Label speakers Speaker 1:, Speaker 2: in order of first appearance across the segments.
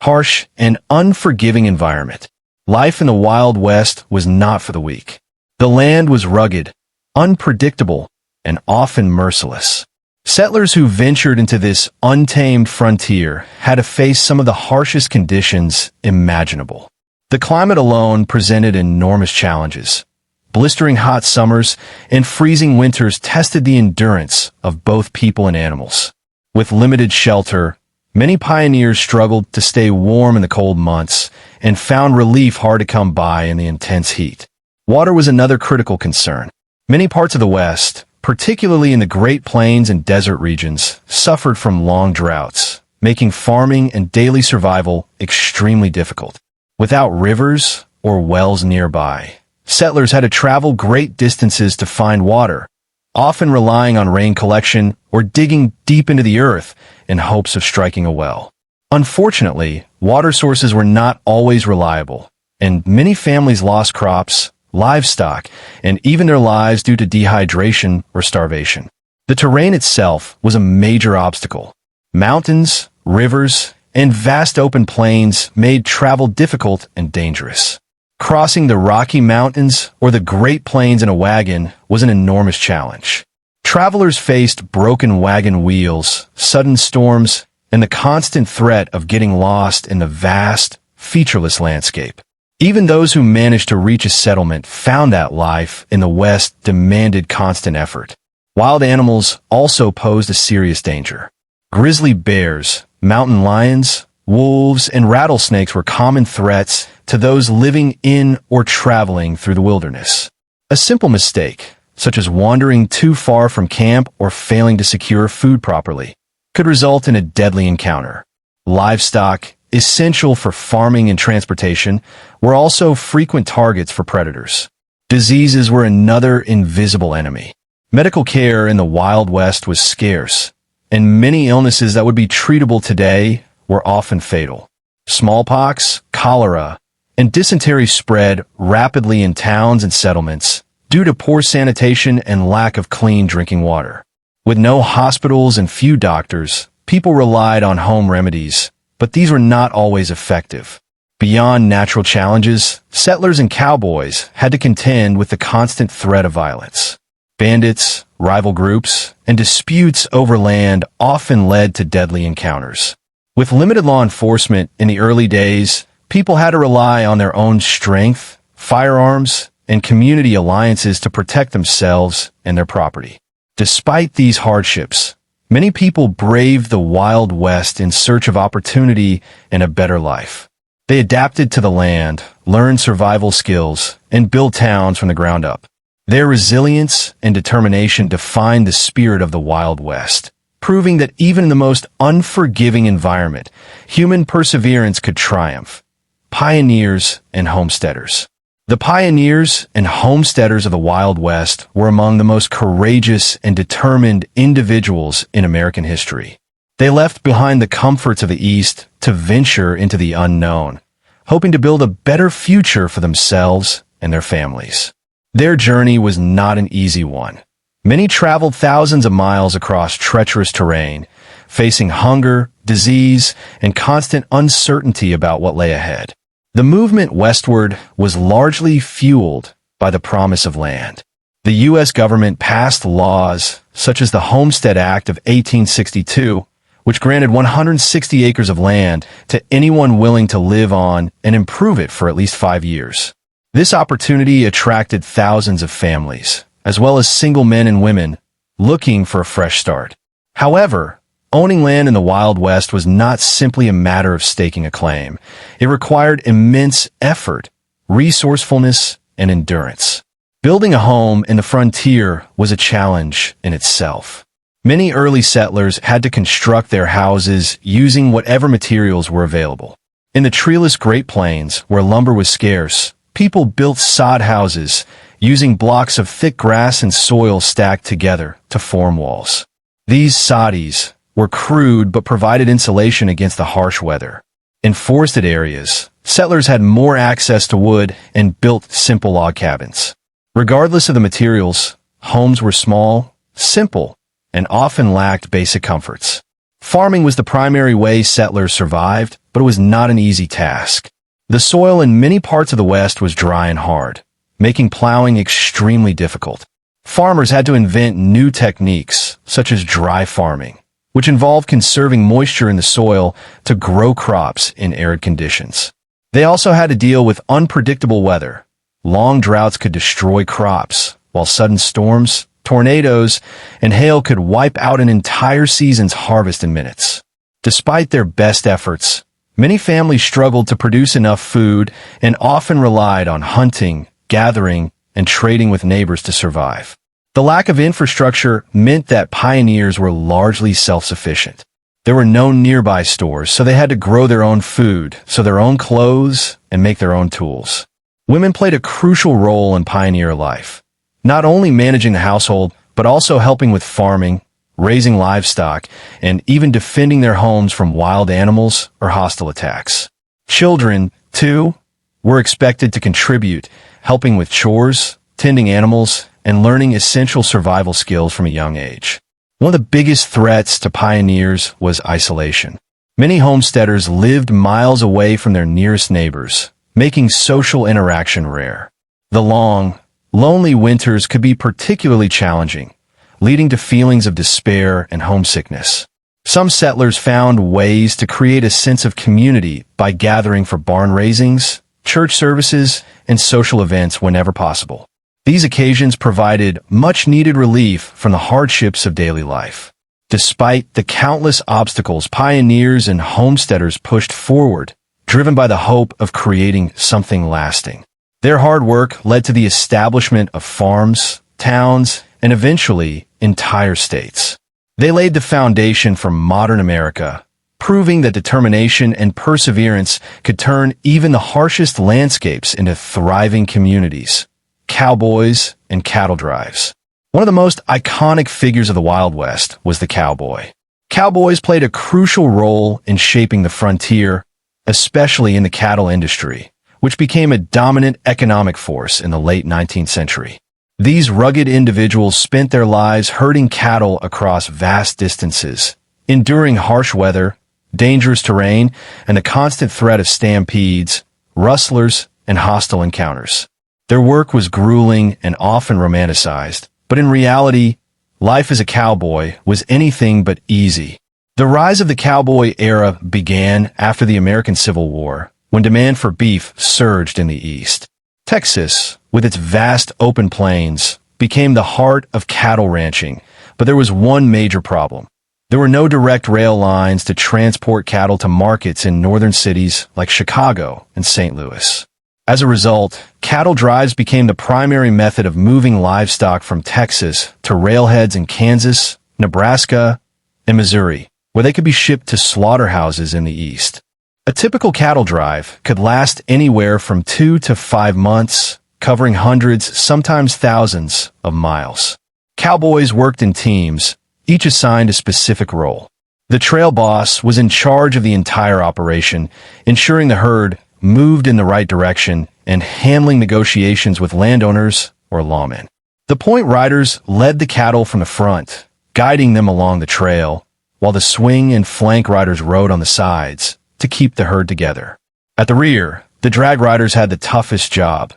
Speaker 1: harsh, and unforgiving environment. Life in the Wild West was not for the weak. The land was rugged, unpredictable, and often merciless. Settlers who ventured into this untamed frontier had to face some of the harshest conditions imaginable. The climate alone presented enormous challenges. Blistering hot summers and freezing winters tested the endurance of both people and animals. With limited shelter, many pioneers struggled to stay warm in the cold months and found relief hard to come by in the intense heat. Water was another critical concern. Many parts of the West, particularly in the Great Plains and desert regions, suffered from long droughts, making farming and daily survival extremely difficult. Without rivers or wells nearby, settlers had to travel great distances to find water, often relying on rain collection or digging deep into the earth in hopes of striking a well. Unfortunately, water sources were not always reliable, and many families lost crops, livestock, and even their lives due to dehydration or starvation. The terrain itself was a major obstacle. Mountains, rivers, and vast open plains made travel difficult and dangerous. Crossing the Rocky Mountains or the Great Plains in a wagon was an enormous challenge. Travelers faced broken wagon wheels, sudden storms, and the constant threat of getting lost in the vast, featureless landscape. Even those who managed to reach a settlement found that life in the West demanded constant effort. Wild animals also posed a serious danger. Grizzly bears, mountain lions, wolves, and rattlesnakes were common threats to those living in or traveling through the wilderness. A simple mistake, such as wandering too far from camp or failing to secure food properly, could result in a deadly encounter. Livestock, essential for farming and transportation, were also frequent targets for predators. Diseases were another invisible enemy. Medical care in the Wild West was scarce, and many illnesses that would be treatable today were often fatal. Smallpox, cholera, and dysentery spread rapidly in towns and settlements due to poor sanitation and lack of clean drinking water. With no hospitals and few doctors, people relied on home remedies, but these were not always effective. Beyond natural challenges, settlers and cowboys had to contend with the constant threat of violence. Bandits, rival groups, and disputes over land often led to deadly encounters. With limited law enforcement in the early days, people had to rely on their own strength, firearms, and community alliances to protect themselves and their property. Despite these hardships, many people braved the Wild West in search of opportunity and a better life. They adapted to the land, learned survival skills, and built towns from the ground up. Their resilience and determination defined the spirit of the Wild West, proving that even in the most unforgiving environment, human perseverance could triumph. Pioneers and homesteaders. The pioneers and homesteaders of the Wild West were among the most courageous and determined individuals in American history. They left behind the comforts of the East to venture into the unknown, hoping to build a better future for themselves and their families. Their journey was not an easy one. Many traveled thousands of miles across treacherous terrain, facing hunger, disease, and constant uncertainty about what lay ahead. The movement westward was largely fueled by the promise of land. The U.S. government passed laws such as the Homestead Act of 1862, which granted 160 acres of land to anyone willing to live on and improve it for at least 5 years. This opportunity attracted thousands of families, as well as single men and women, looking for a fresh start. However, owning land in the Wild West was not simply a matter of staking a claim. It required immense effort, resourcefulness, and endurance. Building a home in the frontier was a challenge in itself. Many early settlers had to construct their houses using whatever materials were available. In the treeless Great Plains, where lumber was scarce, people built sod houses, using blocks of thick grass and soil stacked together to form walls. These soddies were crude but provided insulation against the harsh weather. In forested areas, settlers had more access to wood and built simple log cabins. Regardless of the materials, homes were small, simple, and often lacked basic comforts. Farming was the primary way settlers survived, but it was not an easy task. The soil in many parts of the West was dry and hard, making plowing extremely difficult. Farmers had to invent new techniques, such as dry farming, which involved conserving moisture in the soil to grow crops in arid conditions. They also had to deal with unpredictable weather. Long droughts could destroy crops, while sudden storms, tornadoes, and hail could wipe out an entire season's harvest in minutes. Despite their best efforts, many families struggled to produce enough food and often relied on hunting, gathering, and trading with neighbors to survive. The lack of infrastructure meant that pioneers were largely self-sufficient. There were no nearby stores, so they had to grow their own food, sew their own clothes, and make their own tools. Women played a crucial role in pioneer life, not only managing the household, but also helping with farming, raising livestock, and even defending their homes from wild animals or hostile attacks. Children, too, were expected to contribute, helping with chores, tending animals, and learning essential survival skills from a young age. One of the biggest threats to pioneers was isolation. Many homesteaders lived miles away from their nearest neighbors, making social interaction rare. The long, lonely winters could be particularly challenging, leading to feelings of despair and homesickness. Some settlers found ways to create a sense of community by gathering for barn raisings, church services, and social events whenever possible. These occasions provided much-needed relief from the hardships of daily life. Despite the countless obstacles, pioneers and homesteaders pushed forward, driven by the hope of creating something lasting. Their hard work led to the establishment of farms, towns, and eventually entire states. They laid the foundation for modern America, proving that determination and perseverance could turn even the harshest landscapes into thriving communities. Cowboys and cattle drives. One of the most iconic figures of the Wild West was the cowboy. Cowboys played a crucial role in shaping the frontier, especially in the cattle industry, which became a dominant economic force in the late 19th century. These rugged individuals spent their lives herding cattle across vast distances, enduring harsh weather, dangerous terrain, and the constant threat of stampedes, rustlers, and hostile encounters. Their work was grueling and often romanticized, but in reality, life as a cowboy was anything but easy. The rise of the cowboy era began after the American Civil War, when demand for beef surged in the East. Texas, with its vast open plains, became the heart of cattle ranching, but there was one major problem. There were no direct rail lines to transport cattle to markets in northern cities like Chicago and St. Louis. As a result, cattle drives became the primary method of moving livestock from Texas to railheads in Kansas, Nebraska, and Missouri, where they could be shipped to slaughterhouses in the East. A typical cattle drive could last anywhere from 2 to 5 months, covering hundreds, sometimes thousands, of miles. Cowboys worked in teams, each assigned a specific role. The trail boss was in charge of the entire operation, ensuring the herd moved in the right direction and handling negotiations with landowners or lawmen. The point riders led the cattle from the front, guiding them along the trail, while the swing and flank riders rode on the sides to keep the herd together. At the rear, the drag riders had the toughest job,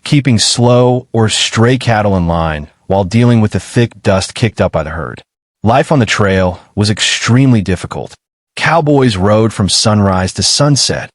Speaker 1: keeping slow or stray cattle in line while dealing with the thick dust kicked up by the herd. Life on the trail was extremely difficult. Cowboys rode from sunrise to sunset,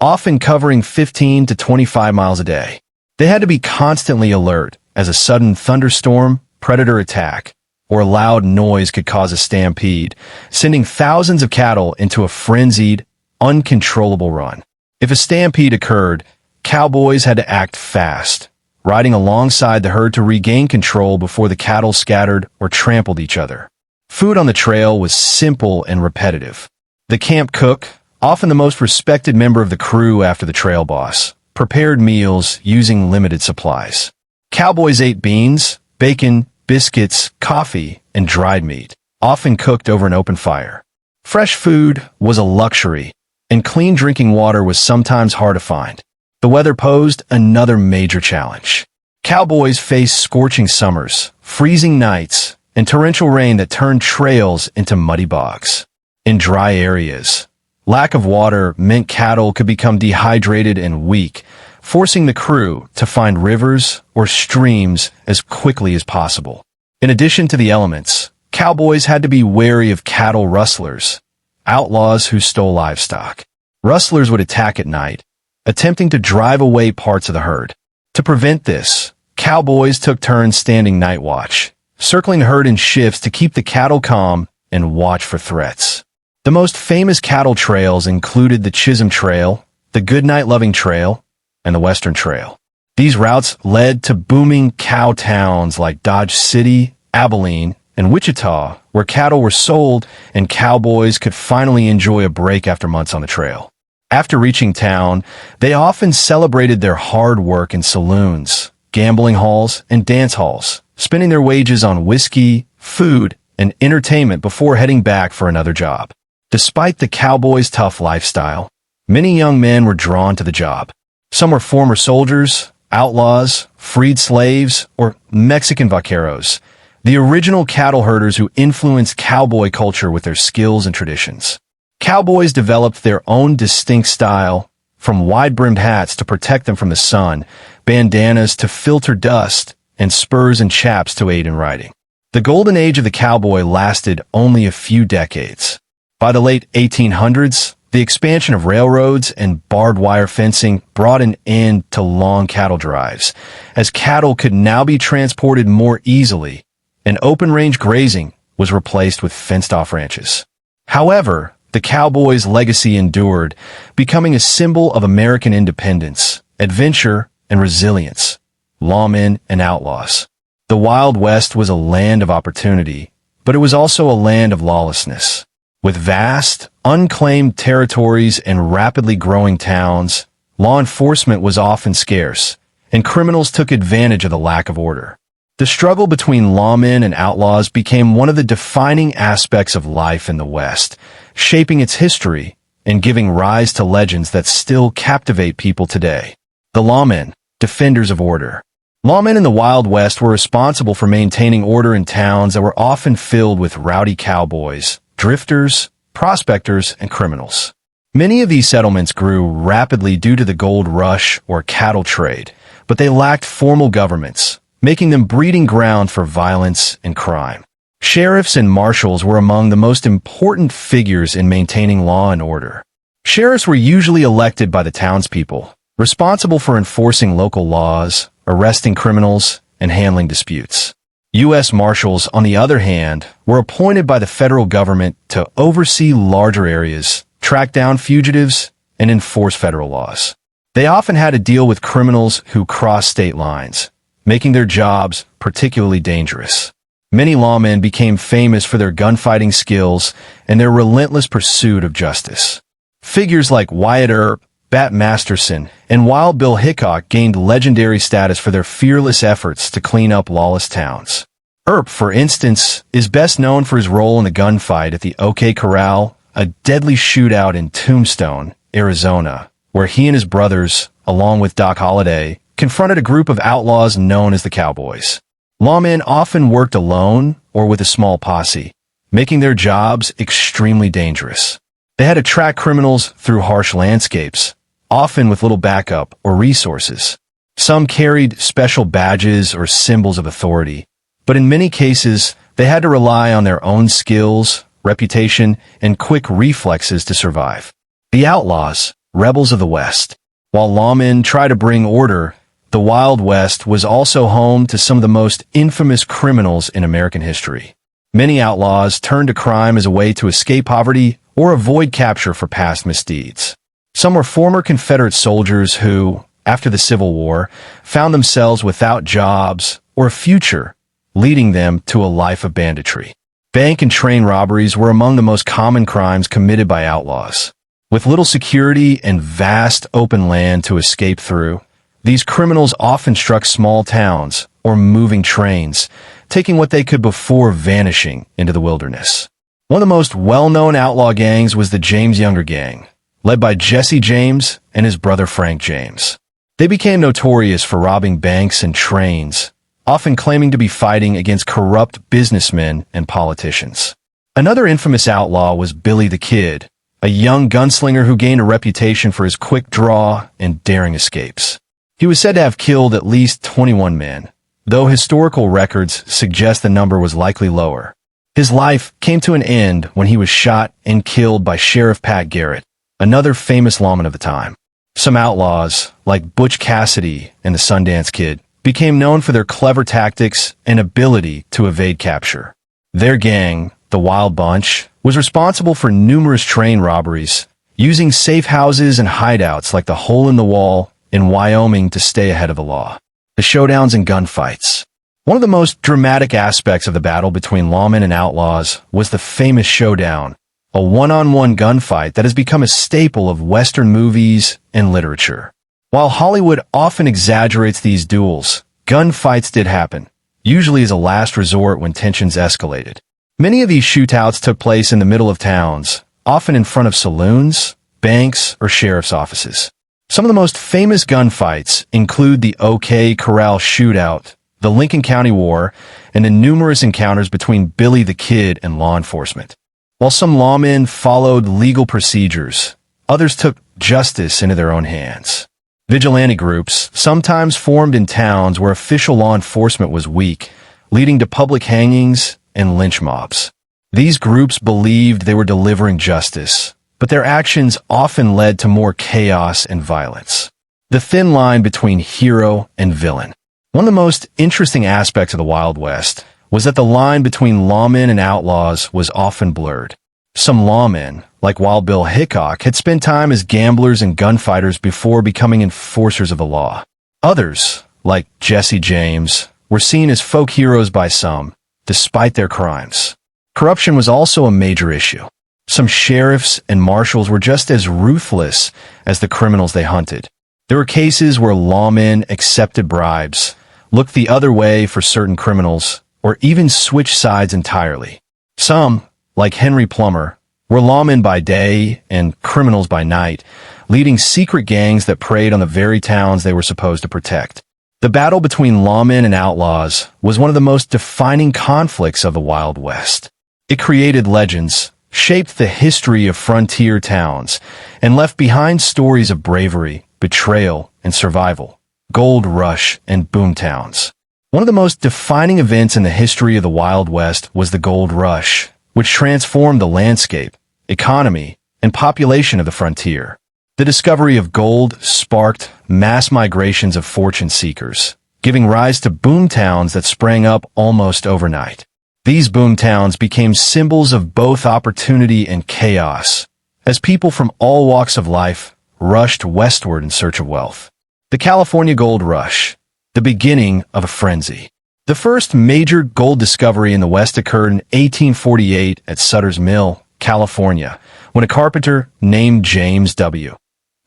Speaker 1: often covering 15 to 25 miles a day. They had to be constantly alert as a sudden thunderstorm, predator attack, or loud noise could cause a stampede, sending thousands of cattle into a frenzied, uncontrollable run. If a stampede occurred, cowboys had to act fast, riding alongside the herd to regain control before the cattle scattered or trampled each other. Food on the trail was simple and repetitive. The camp cook, often the most respected member of the crew after the trail boss, prepared meals using limited supplies. Cowboys ate beans, bacon, biscuits, coffee, and dried meat, often cooked over an open fire. Fresh food was a luxury, and clean drinking water was sometimes hard to find. The weather posed another major challenge. Cowboys faced scorching summers, freezing nights, and torrential rain that turned trails into muddy bogs. in dry areas. Lack of water meant cattle could become dehydrated and weak, forcing the crew to find rivers or streams as quickly as possible. In addition to the elements, cowboys had to be wary of cattle rustlers, outlaws who stole livestock. Rustlers would attack at night, attempting to drive away parts of the herd. To prevent this, cowboys took turns standing night watch, circling the herd in shifts to keep the cattle calm and watch for threats. The most famous cattle trails included the Chisholm Trail, the Goodnight Loving Trail, and the Western Trail. These routes led to booming cow towns like Dodge City, Abilene, and Wichita, where cattle were sold and cowboys could finally enjoy a break after months on the trail. After reaching town, they often celebrated their hard work in saloons, gambling halls, and dance halls, spending their wages on whiskey, food, and entertainment before heading back for another job. Despite the cowboys' tough lifestyle, many young men were drawn to the job. Some were former soldiers, outlaws, freed slaves, or Mexican vaqueros, the original cattle herders who influenced cowboy culture with their skills and traditions. Cowboys developed their own distinct style, from wide-brimmed hats to protect them from the sun, bandanas to filter dust, and spurs and chaps to aid in riding. The golden age of the cowboy lasted only a few decades. By the late 1800s, the expansion of railroads and barbed wire fencing brought an end to long cattle drives, as cattle could now be transported more easily, and open-range grazing was replaced with fenced-off ranches. However, the cowboy's legacy endured, becoming a symbol of American independence, adventure, and resilience. Lawmen and outlaws. The Wild West was a land of opportunity, but it was also a land of lawlessness. With vast, unclaimed territories and rapidly growing towns, law enforcement was often scarce, and criminals took advantage of the lack of order. The struggle between lawmen and outlaws became one of the defining aspects of life in the West, shaping its history and giving rise to legends that still captivate people today. The lawmen, defenders of order. Lawmen in the Wild West were responsible for maintaining order in towns that were often filled with rowdy cowboys, drifters, prospectors, and criminals. Many of these settlements grew rapidly due to the gold rush or cattle trade, but they lacked formal governments, making them breeding ground for violence and crime. Sheriffs and marshals were among the most important figures in maintaining law and order. Sheriffs were usually elected by the townspeople, responsible for enforcing local laws, arresting criminals, and handling disputes. U.S. Marshals, on the other hand, were appointed by the federal government to oversee larger areas, track down fugitives, and enforce federal laws. They often had to deal with criminals who crossed state lines, making their jobs particularly dangerous. Many lawmen became famous for their gunfighting skills and their relentless pursuit of justice. Figures like Wyatt Earp, Bat Masterson, and Wild Bill Hickok gained legendary status for their fearless efforts to clean up lawless towns. Earp, for instance, is best known for his role in the gunfight at the OK Corral, a deadly shootout in Tombstone, Arizona, where he and his brothers, along with Doc Holliday, confronted a group of outlaws known as the Cowboys. Lawmen often worked alone or with a small posse, making their jobs extremely dangerous. They had to track criminals through harsh landscapes, often with little backup or resources. Some carried special badges or symbols of authority, but in many cases, they had to rely on their own skills, reputation, and quick reflexes to survive. The Outlaws, rebels of the West. While lawmen tried to bring order, the Wild West was also home to some of the most infamous criminals in American history. Many outlaws turned to crime as a way to escape poverty or avoid capture for past misdeeds. Some were former Confederate soldiers who, after the Civil War, found themselves without jobs or a future, leading them to a life of banditry. Bank and train robberies were among the most common crimes committed by outlaws. With little security and vast open land to escape through, these criminals often struck small towns or moving trains, taking what they could before vanishing into the wilderness. One of the most well-known outlaw gangs was the James Younger Gang, led by Jesse James and his brother Frank James. They became notorious for robbing banks and trains, often claiming to be fighting against corrupt businessmen and politicians. Another infamous outlaw was Billy the Kid, a young gunslinger who gained a reputation for his quick draw and daring escapes. He was said to have killed at least 21 men, though historical records suggest the number was likely lower. His life came to an end when he was shot and killed by Sheriff Pat Garrett, another famous lawman of the time. Some outlaws, like Butch Cassidy and the Sundance Kid, became known for their clever tactics and ability to evade capture. Their gang, the Wild Bunch, was responsible for numerous train robberies, using safe houses and hideouts like the Hole in the Wall in Wyoming to stay ahead of the law. The showdowns and gunfights. One of the most dramatic aspects of the battle between lawmen and outlaws was the famous showdown, a one-on-one gunfight that has become a staple of Western movies and literature. While Hollywood often exaggerates these duels, gunfights did happen, usually as a last resort when tensions escalated. Many of these shootouts took place in the middle of towns, often in front of saloons, banks, or sheriff's offices. Some of the most famous gunfights include the OK Corral Shootout, the Lincoln County War, and the numerous encounters between Billy the Kid and law enforcement. While some lawmen followed legal procedures, others took justice into their own hands. Vigilante groups sometimes formed in towns where official law enforcement was weak, leading to public hangings and lynch mobs. These groups believed they were delivering justice, but their actions often led to more chaos and violence. The thin line between hero and villain. One of the most interesting aspects of the Wild West was that the line between lawmen and outlaws was often blurred. Some lawmen, like Wild Bill Hickok, had spent time as gamblers and gunfighters before becoming enforcers of the law. Others, like Jesse James, were seen as folk heroes by some, despite their crimes. Corruption was also a major issue. Some sheriffs and marshals were just as ruthless as the criminals they hunted. There were cases where lawmen accepted bribes, looked the other way for certain criminals, or even switched sides entirely. Some, like Henry Plummer, were lawmen by day and criminals by night, leading secret gangs that preyed on the very towns they were supposed to protect. The battle between lawmen and outlaws was one of the most defining conflicts of the Wild West. It created legends, shaped the history of frontier towns, and left behind stories of bravery, betrayal, and survival. Gold Rush and Boomtowns. One of the most defining events in the history of the Wild West was the Gold Rush, which transformed the landscape, economy, and population of the frontier. The discovery of gold sparked mass migrations of fortune seekers, giving rise to boomtowns that sprang up almost overnight. These boomtowns became symbols of both opportunity and chaos, as people from all walks of life rushed westward in search of wealth. The California Gold Rush, the beginning of a frenzy. The first major gold discovery in the West occurred in 1848 at Sutter's Mill, California, when a carpenter named James W.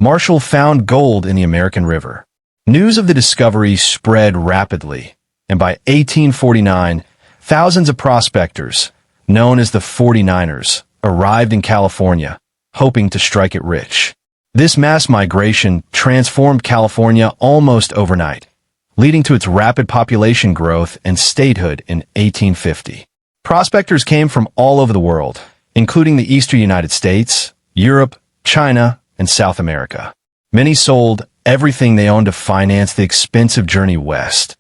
Speaker 1: Marshall found gold in the American River. News of the discovery spread rapidly, and by 1849, thousands of prospectors, known as the 49ers, arrived in California, hoping to strike it rich. This mass migration transformed California almost overnight, leading to its rapid population growth and statehood in 1850. Prospectors came from all over the world, including the eastern United States, Europe, China, and South America. Many sold everything they owned to finance the expensive journey west,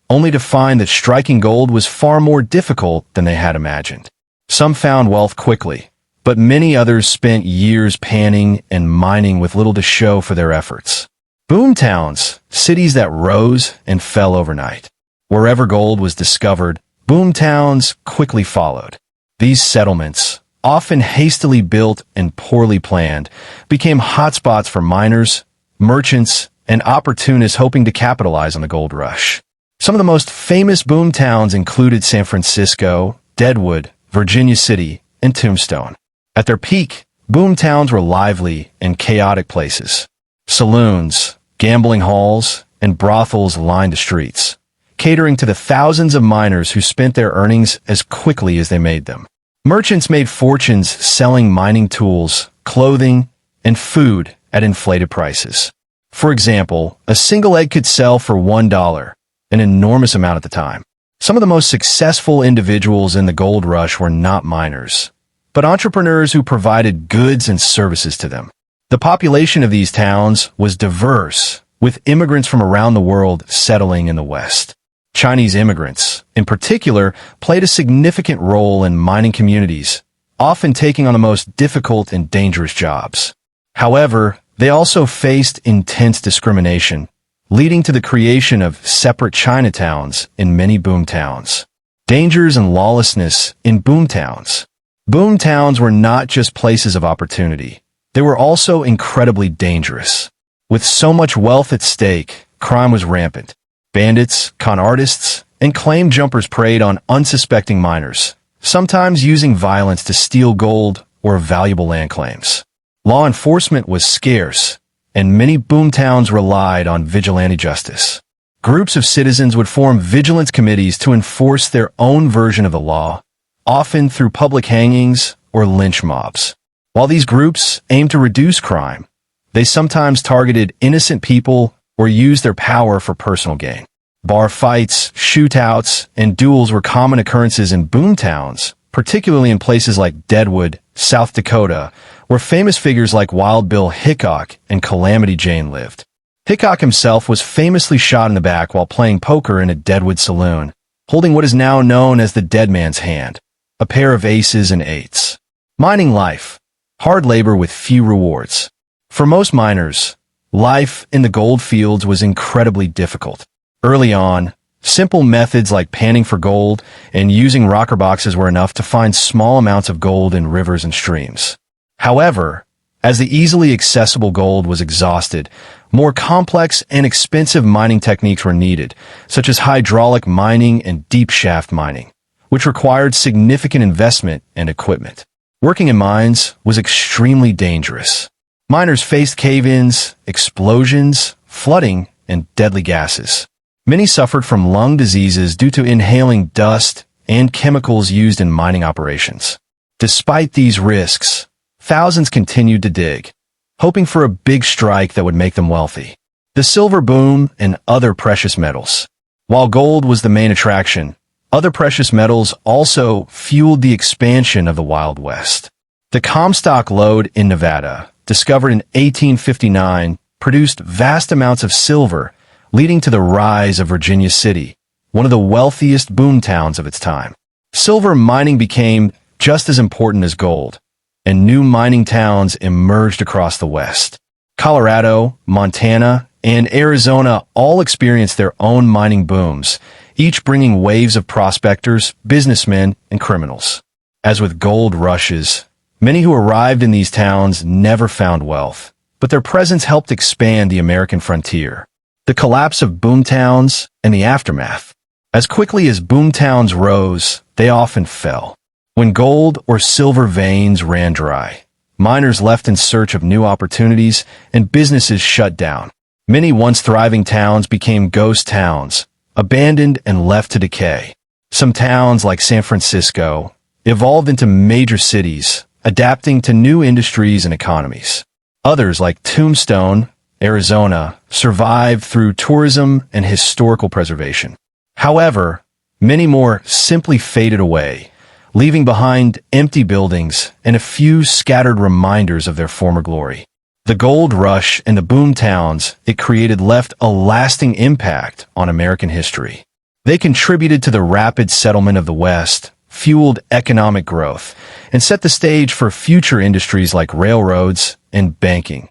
Speaker 1: only to find that striking gold was far more difficult than they had imagined. Some found wealth quickly, but many others spent years panning and mining with little to show for their efforts. Boomtowns, cities that rose and fell overnight. Wherever gold was discovered, boomtowns quickly followed. These settlements, often hastily built and poorly planned, became hotspots for miners, merchants, and opportunists hoping to capitalize on the gold rush. Some of the most famous boomtowns included San Francisco, Deadwood, Virginia City, and Tombstone. At their peak, boomtowns were lively and chaotic places. Saloons, gambling halls, and brothels lined the streets, catering to the thousands of miners who spent their earnings as quickly as they made them. Merchants made fortunes selling mining tools, clothing, and food at inflated prices. For example, a single egg could sell for $1, an enormous amount at the time. Some of the most successful individuals in the gold rush were not miners, but entrepreneurs who provided goods and services to them. The population of these towns was diverse, with immigrants from around the world settling in the West. Chinese immigrants, in particular, played a significant role in mining communities, often taking on the most difficult and dangerous jobs. However, they also faced intense discrimination, leading to the creation of separate Chinatowns in many boomtowns. Dangers and lawlessness in boomtowns. Boomtowns were not just places of opportunity. They were also incredibly dangerous. With so much wealth at stake, crime was rampant. Bandits, con artists, and claim jumpers preyed on unsuspecting miners, sometimes using violence to steal gold or valuable land claims. Law enforcement was scarce, and many boomtowns relied on vigilante justice. Groups of citizens would form vigilance committees to enforce their own version of the law, often through public hangings or lynch mobs. While these groups aimed to reduce crime, they sometimes targeted innocent people or used their power for personal gain. Bar fights, shootouts, and duels were common occurrences in boomtowns, particularly in places like Deadwood, South Dakota, where famous figures like Wild Bill Hickok and Calamity Jane lived. Hickok himself was famously shot in the back while playing poker in a Deadwood saloon, holding what is now known as the dead man's hand, a pair of aces and eights. Mining life. Hard labor with few rewards. For most miners, life in the gold fields was incredibly difficult. Early on, simple methods like panning for gold and using rocker boxes were enough to find small amounts of gold in rivers and streams. However, as the easily accessible gold was exhausted, more complex and expensive mining techniques were needed, such as hydraulic mining and deep shaft mining, which required significant investment and equipment. Working in mines was extremely dangerous. Miners faced cave-ins, explosions, flooding, and deadly gases. Many suffered from lung diseases due to inhaling dust and chemicals used in mining operations. Despite these risks, thousands continued to dig, hoping for a big strike that would make them wealthy. The silver boom and other precious metals. While gold was the main attraction, other precious metals also fueled the expansion of the Wild West. The Comstock lode in Nevada, discovered in 1859, produced vast amounts of silver, leading to the rise of Virginia City, one of the wealthiest boomtowns of its time. Silver mining became just as important as gold, and new mining towns emerged across the West. Colorado, Montana, and Arizona all experienced their own mining booms, each bringing waves of prospectors, businessmen, and criminals. As with gold rushes, many who arrived in these towns never found wealth, but their presence helped expand the American frontier. The collapse of boomtowns and the aftermath. As quickly as boomtowns rose, they often fell. When gold or silver veins ran dry, miners left in search of new opportunities and businesses shut down. Many once thriving towns became ghost towns, abandoned and left to decay. Some towns, like San Francisco, evolved into major cities, adapting to new industries and economies. Others, like Tombstone, Arizona, survived through tourism and historical preservation. However, many more simply faded away, leaving behind empty buildings and a few scattered reminders of their former glory. The gold rush and the boomtowns it created left a lasting impact on American history. They contributed to the rapid settlement of the West, fueled economic growth, and set the stage for future industries like railroads and banking,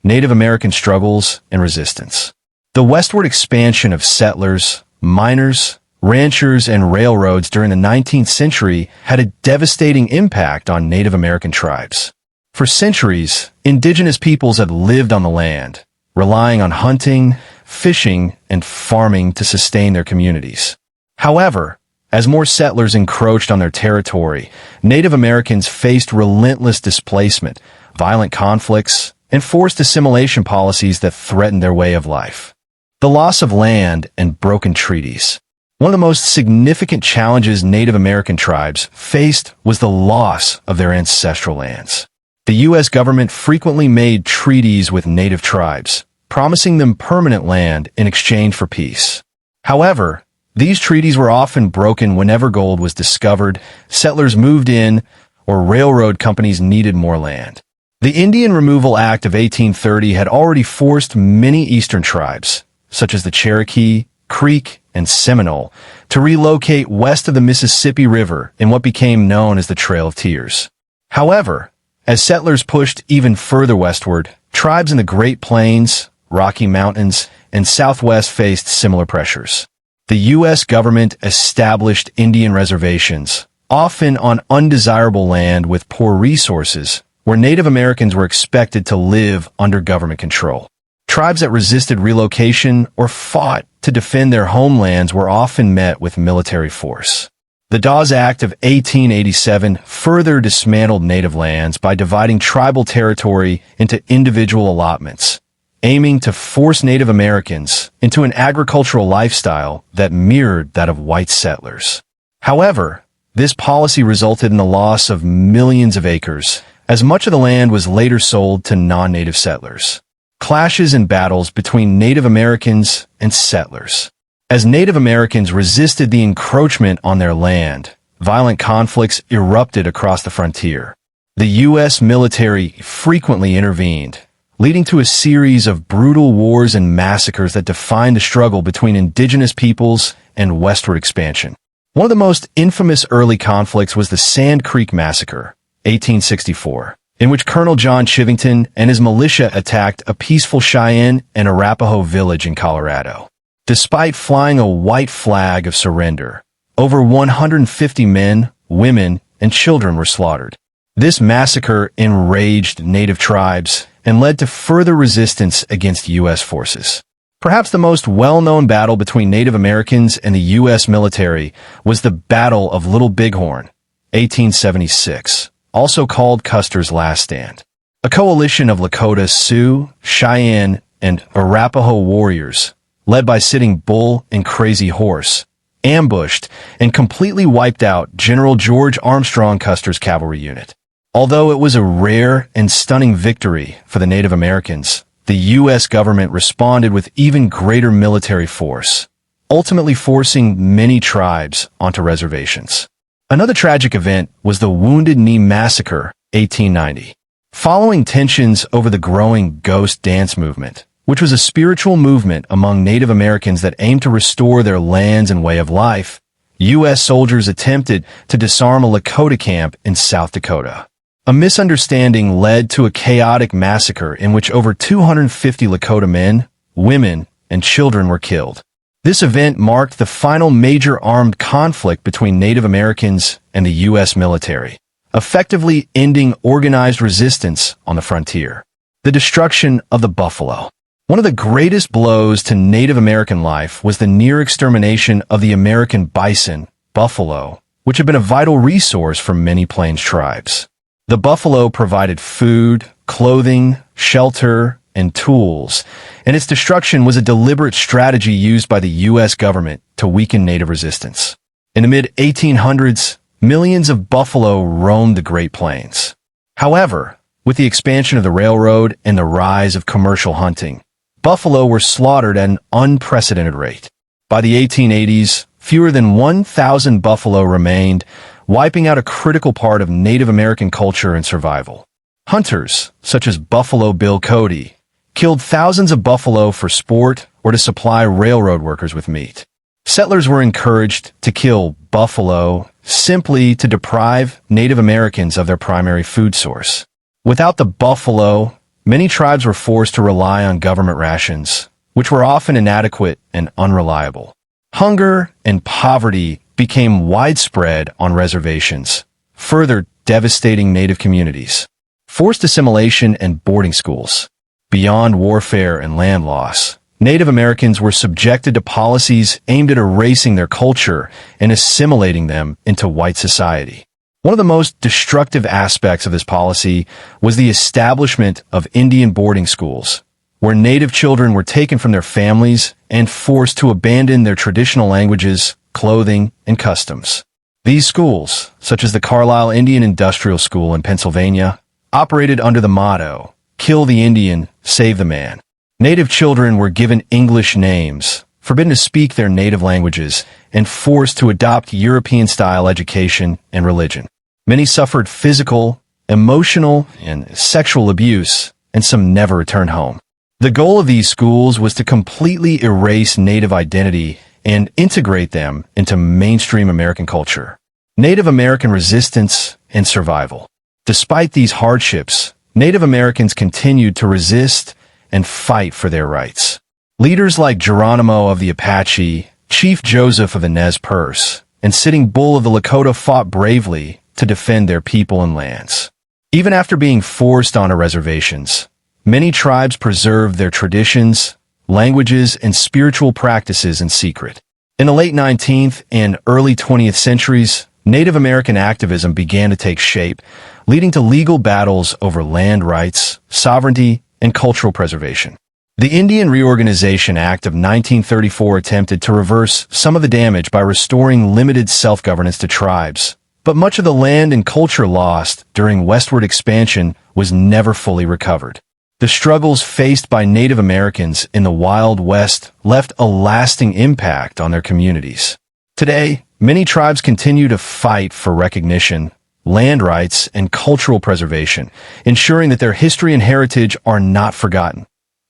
Speaker 1: Native American struggles, and resistance. The westward expansion of settlers, miners, ranchers, and railroads during the 19th century had a devastating impact on Native American tribes. For centuries, indigenous peoples had lived on the land, relying on hunting, fishing, and farming to sustain their communities. However, as more settlers encroached on their territory, Native Americans faced relentless displacement, violent conflicts, and forced assimilation policies that threatened their way of life. The loss of land and broken treaties. One of the most significant challenges Native American tribes faced was the loss of their ancestral lands. The U.S. government frequently made treaties with Native tribes, promising them permanent land in exchange for peace. However, these treaties were often broken whenever gold was discovered, settlers moved in, or railroad companies needed more land. The Indian Removal Act of 1830 had already forced many eastern tribes, such as the Cherokee, Creek, and Seminole, to relocate west of the Mississippi River in what became known as the Trail of Tears. However, as settlers pushed even further westward, tribes in the Great Plains, Rocky Mountains, and Southwest faced similar pressures. The U.S. government established Indian reservations, often on undesirable land with poor resources, where Native Americans were expected to live under government control. Tribes that resisted relocation or fought to defend their homelands were often met with military force. The Dawes Act of 1887 further dismantled native lands by dividing tribal territory into individual allotments, aiming to force Native Americans into an agricultural lifestyle that mirrored that of white settlers. However, this policy resulted in the loss of millions of acres, as much of the land was later sold to non-native settlers. Clashes and battles between Native Americans and settlers. As Native Americans resisted the encroachment on their land, violent conflicts erupted across the frontier. The U.S. military frequently intervened, leading to a series of brutal wars and massacres that defined the struggle between indigenous peoples and westward expansion. One of the most infamous early conflicts was the Sand Creek Massacre, 1864, in which Colonel John Chivington and his militia attacked a peaceful Cheyenne and Arapaho village in Colorado. Despite flying a white flag of surrender, over 150 men, women, and children were slaughtered. This massacre enraged native tribes and led to further resistance against U.S. forces. Perhaps the most well-known battle between Native Americans and the U.S. military was the Battle of Little Bighorn, 1876, also called Custer's Last Stand. A coalition of Lakota, Sioux, Cheyenne, and Arapaho warriors, led by Sitting Bull and Crazy Horse, ambushed and completely wiped out General George Armstrong Custer's cavalry unit. Although it was a rare and stunning victory for the Native Americans, the U.S. government responded with even greater military force, ultimately forcing many tribes onto reservations. Another tragic event was the Wounded Knee Massacre, 1890. Following tensions over the growing ghost dance movement, which was a spiritual movement among Native Americans that aimed to restore their lands and way of life, U.S. soldiers attempted to disarm a Lakota camp in South Dakota. A misunderstanding led to a chaotic massacre in which over 250 Lakota men, women, and children were killed. This event marked the final major armed conflict between Native Americans and the U.S. military, effectively ending organized resistance on the frontier. The destruction of the buffalo. One of the greatest blows to Native American life was the near extermination of the American bison, buffalo, which had been a vital resource for many Plains tribes. The buffalo provided food, clothing, shelter, and tools, and its destruction was a deliberate strategy used by the U.S. government to weaken Native resistance. In the mid-1800s, millions of buffalo roamed the Great Plains. However, with the expansion of the railroad and the rise of commercial hunting, buffalo were slaughtered at an unprecedented rate. By the 1880s, fewer than 1,000 buffalo remained, wiping out a critical part of Native American culture and survival. Hunters, such as Buffalo Bill Cody, killed thousands of buffalo for sport or to supply railroad workers with meat. Settlers were encouraged to kill buffalo simply to deprive Native Americans of their primary food source. Without the buffalo, many tribes were forced to rely on government rations, which were often inadequate and unreliable. Hunger and poverty became widespread on reservations, further devastating Native communities. Forced assimilation and boarding schools. Beyond warfare and land loss, Native Americans were subjected to policies aimed at erasing their culture and assimilating them into white society. One of the most destructive aspects of this policy was the establishment of Indian boarding schools, where Native children were taken from their families and forced to abandon their traditional languages, clothing, and customs. These schools, such as the Carlisle Indian Industrial School in Pennsylvania, operated under the motto, "Kill the Indian, save the man." Native children were given English names, forbidden to speak their native languages, and forced to adopt European-style education and religion. Many suffered physical, emotional, and sexual abuse, and some never returned home. The goal of these schools was to completely erase Native identity and integrate them into mainstream American culture. Native American resistance and survival. Despite these hardships, Native Americans continued to resist and fight for their rights. Leaders like Geronimo of the Apache, Chief Joseph of the Nez Perce, and Sitting Bull of the Lakota fought bravely to defend their people and lands. Even after being forced onto reservations, many tribes preserved their traditions, languages, and spiritual practices in secret. In the late 19th and early 20th centuries, Native American activism began to take shape, leading to legal battles over land rights, sovereignty, and cultural preservation. The Indian Reorganization Act of 1934 attempted to reverse some of the damage by restoring limited self-governance to tribes, but much of the land and culture lost during westward expansion was never fully recovered. The struggles faced by Native Americans in the Wild West left a lasting impact on their communities. Today, many tribes continue to fight for recognition, land rights, and cultural preservation, ensuring that their history and heritage are not forgotten.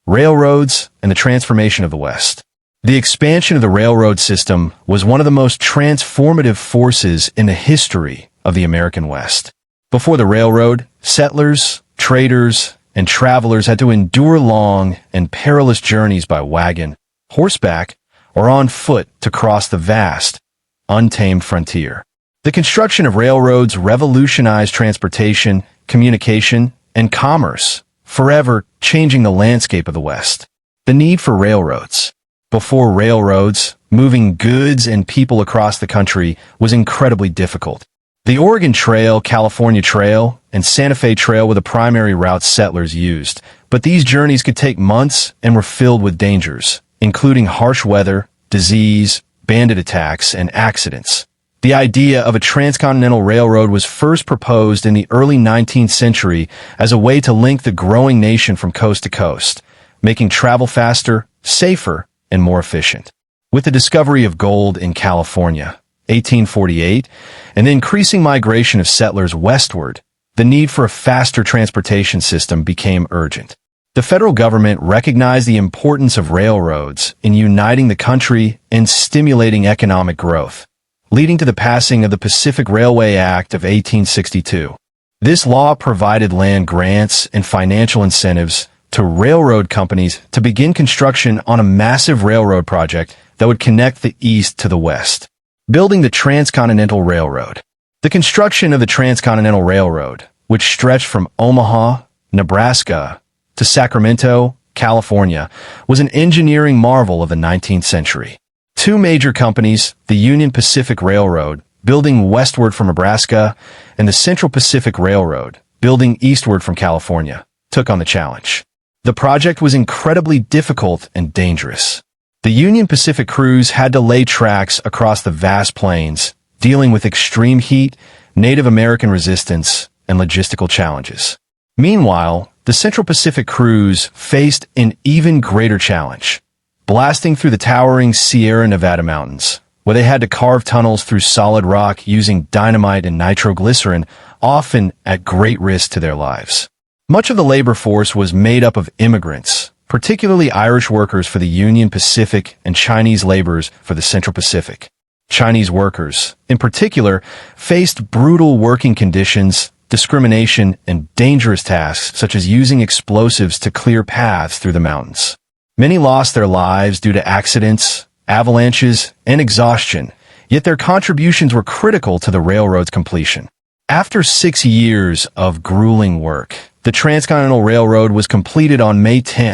Speaker 1: Railroads and the transformation of the West. The expansion of the railroad system was one of the most transformative forces in the history of the American West. Before the railroad, settlers, traders, and travelers had to endure long and perilous journeys by wagon, horseback, or on foot to cross the vast, untamed frontier. The construction of railroads revolutionized transportation, communication, and commerce, forever changing the landscape of the West. The need for railroads. Before railroads, moving goods and people across the country was incredibly difficult. The Oregon Trail, California Trail, and Santa Fe Trail were the primary routes settlers used, but these journeys could take months and were filled with dangers, including harsh weather, disease, bandit attacks, and accidents. The idea of a transcontinental railroad was first proposed in the early 19th century as a way to link the growing nation from coast to coast, making travel faster, safer, and more efficient. With the discovery of gold in California, 1848, and the increasing migration of settlers westward, the need for a faster transportation system became urgent. The federal government recognized the importance of railroads in uniting the country and stimulating economic growth, leading to the passing of the Pacific Railway Act of 1862. This law provided land grants and financial incentives to railroad companies to begin construction on a massive railroad project that would connect the East to the West. Building the Transcontinental Railroad. The construction of the Transcontinental Railroad, which stretched from Omaha, Nebraska, to Sacramento, California, was an engineering marvel of the 19th century. Two major companies, the Union Pacific Railroad, building westward from Nebraska, and the Central Pacific Railroad, building eastward from California, took on the challenge. The project was incredibly difficult and dangerous. The Union Pacific crews had to lay tracks across the vast plains, dealing with extreme heat, Native American resistance, and logistical challenges. Meanwhile, the Central Pacific crews faced an even greater challenge, blasting through the towering Sierra Nevada mountains, where they had to carve tunnels through solid rock using dynamite and nitroglycerin, often at great risk to their lives. Much of the labor force was made up of immigrants, particularly Irish workers for the Union Pacific and Chinese laborers for the Central Pacific. Chinese workers, in particular, faced brutal working conditions, discrimination, and dangerous tasks such as using explosives to clear paths through the mountains. Many lost their lives due to accidents, avalanches, and exhaustion, yet their contributions were critical to the railroad's completion. After 6 years of grueling work, the Transcontinental Railroad was completed on May 10,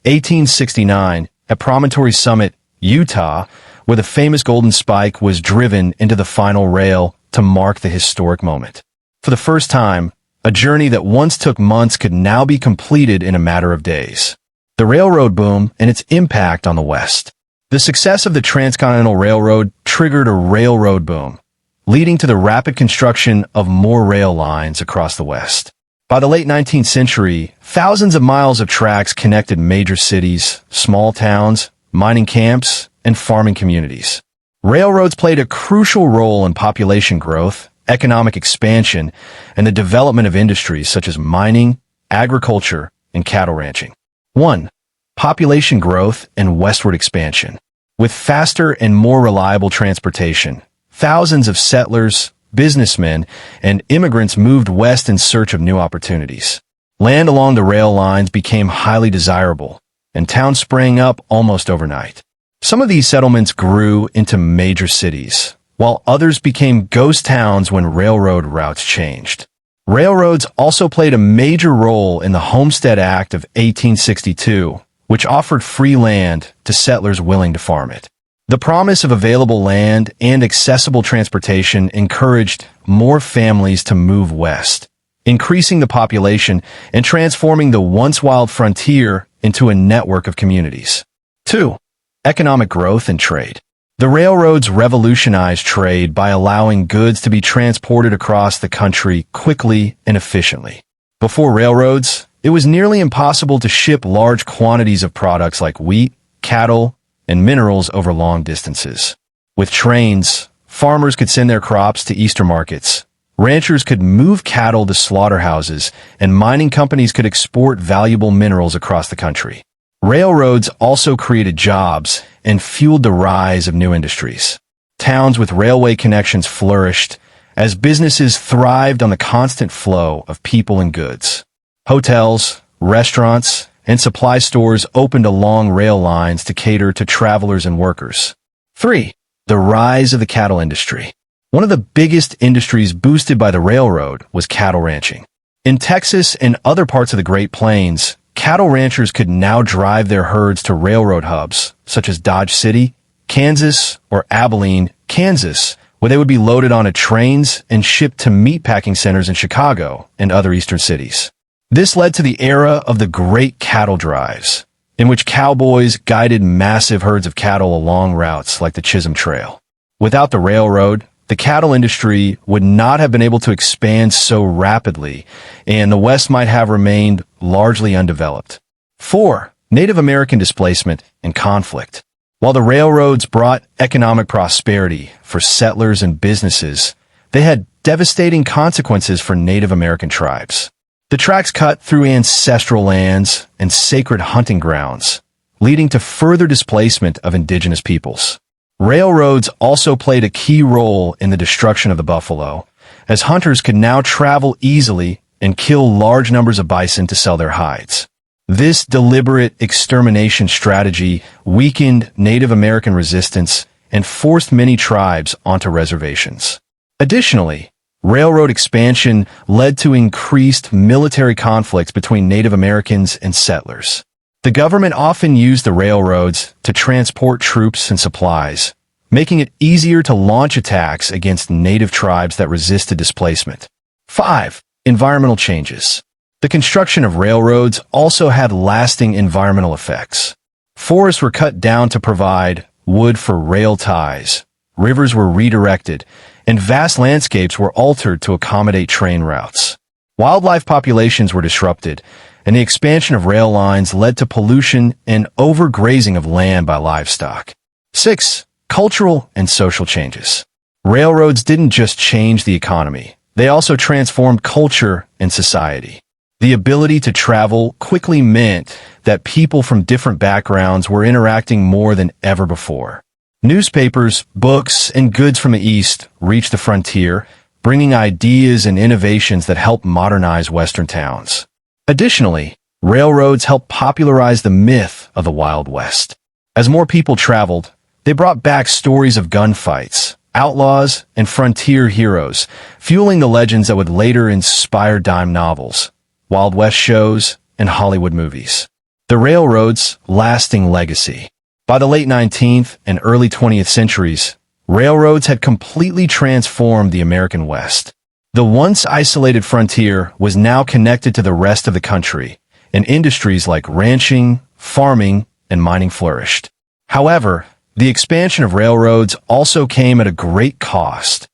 Speaker 1: 1869, at Promontory Summit, Utah, where the famous Golden Spike was driven into the final rail to mark the historic moment. For the first time, a journey that once took months could now be completed in a matter of days. The railroad boom and its impact on the West. The success of the Transcontinental Railroad triggered a railroad boom, leading to the rapid construction of more rail lines across the West. By the late 19th century, thousands of miles of tracks connected major cities, small towns, mining camps, and farming communities. Railroads played a crucial role in population growth, economic expansion and the development of industries such as mining, agriculture, and cattle ranching. 1. Population growth and westward expansion. With faster and more reliable transportation, thousands of settlers, businessmen, and immigrants moved west in search of new opportunities. Land along the rail lines became highly desirable, and towns sprang up almost overnight. Some of these settlements grew into major cities, while others became ghost towns when railroad routes changed. Railroads also played a major role in the Homestead Act of 1862, which offered free land to settlers willing to farm it. The promise of available land and accessible transportation encouraged more families to move west, increasing the population and transforming the once wild frontier into a network of communities. 2. Economic growth and trade. The railroads revolutionized trade by allowing goods to be transported across the country quickly and efficiently. Before railroads, it was nearly impossible to ship large quantities of products like wheat, cattle, and minerals over long distances. With trains, farmers could send their crops to Eastern markets, ranchers could move cattle to slaughterhouses, and mining companies could export valuable minerals across the country. Railroads also created jobs and fueled the rise of new industries. Towns with railway connections flourished as businesses thrived on the constant flow of people and goods. Hotels, restaurants, and supply stores opened along rail lines to cater to travelers and workers. 3. The rise of the cattle industry. One of the biggest industries boosted by the railroad was cattle ranching. In Texas and other parts of the Great Plains, cattle ranchers could now drive their herds to railroad hubs, such as Dodge City, Kansas, or Abilene, Kansas, where they would be loaded onto trains and shipped to meatpacking centers in Chicago and other eastern cities. This led to the era of the Great Cattle Drives, in which cowboys guided massive herds of cattle along routes like the Chisholm Trail. Without the railroad, the cattle industry would not have been able to expand so rapidly, and the West might have remained largely undeveloped. 4. Native American displacement and conflict. While the railroads brought economic prosperity for settlers and businesses, they had devastating consequences for Native American tribes. The tracks cut through ancestral lands and sacred hunting grounds, leading to further displacement of indigenous peoples. Railroads also played a key role in the destruction of the buffalo, as hunters could now travel easily and kill large numbers of bison to sell their hides. This deliberate extermination strategy weakened Native American resistance and forced many tribes onto reservations. Additionally, railroad expansion led to increased military conflicts between Native Americans and settlers. The government often used the railroads to transport troops and supplies, making it easier to launch attacks against native tribes that resisted displacement. 5. Environmental changes. The construction of railroads also had lasting environmental effects. Forests were cut down to provide wood for rail ties, rivers were redirected, and vast landscapes were altered to accommodate train routes. Wildlife populations were disrupted, and the expansion of rail lines led to pollution and overgrazing of land by livestock. 6. Cultural and social changes. Railroads didn't just change the economy, they also transformed culture and society. The ability to travel quickly meant that people from different backgrounds were interacting more than ever before. Newspapers, books, and goods from the East reached the frontier, bringing ideas and innovations that helped modernize Western towns. Additionally, railroads helped popularize the myth of the Wild West. As more people traveled, they brought back stories of gunfights, outlaws, and frontier heroes, fueling the legends that would later inspire dime novels, Wild West shows, and Hollywood movies. The railroad's lasting legacy. By the late 19th and early 20th centuries, railroads had completely transformed the American West. The once isolated frontier was now connected to the rest of the country, and industries like ranching, farming, and mining flourished. However, the expansion of railroads also came at a great cost.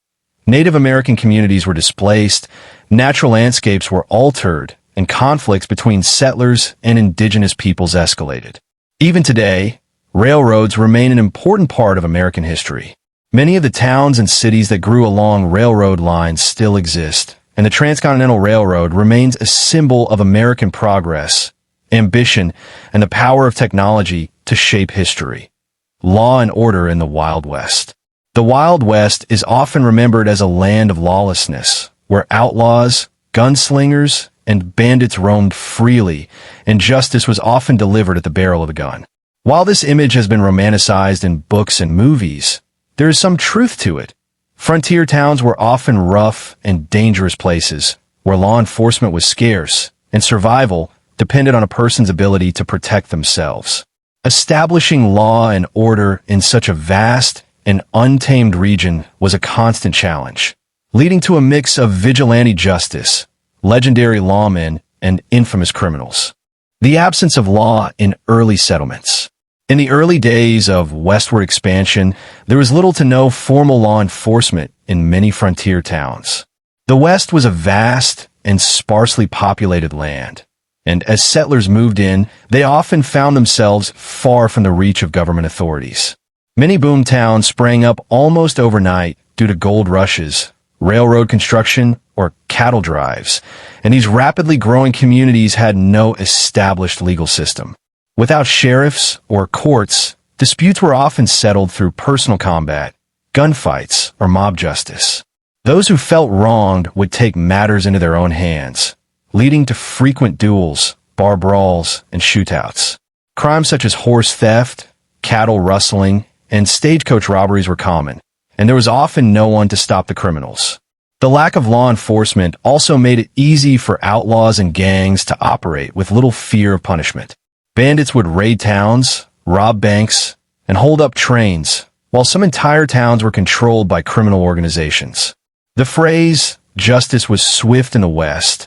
Speaker 1: Native American communities were displaced, natural landscapes were altered, and conflicts between settlers and indigenous peoples escalated. Even today, railroads remain an important part of American history. Many of the towns and cities that grew along railroad lines still exist, and the Transcontinental Railroad remains a symbol of American progress, ambition, and the power of technology to shape history. Law and order in the Wild West. The Wild West is often remembered as a land of lawlessness, where outlaws, gunslingers, and bandits roamed freely, and justice was often delivered at the barrel of a gun. While this image has been romanticized in books and movies, there is some truth to it. Frontier towns were often rough and dangerous places, where law enforcement was scarce, and survival depended on a person's ability to protect themselves. Establishing law and order in such a vast and untamed region was a constant challenge, leading to a mix of vigilante justice, legendary lawmen, and infamous criminals. The absence of law in early settlements. In the early days of westward expansion, there was little to no formal law enforcement in many frontier towns. The West was a vast and sparsely populated land, and as settlers moved in, they often found themselves far from the reach of government authorities. Many boomtowns sprang up almost overnight due to gold rushes, railroad construction, or cattle drives, and these rapidly growing communities had no established legal system. Without sheriffs or courts, disputes were often settled through personal combat, gunfights, or mob justice. Those who felt wronged would take matters into their own hands, leading to frequent duels, bar brawls, and shootouts. Crimes such as horse theft, cattle rustling, and stagecoach robberies were common, and there was often no one to stop the criminals. The lack of law enforcement also made it easy for outlaws and gangs to operate with little fear of punishment. Bandits would raid towns, rob banks, and hold up trains, while some entire towns were controlled by criminal organizations. The phrase, "justice was swift in the West,"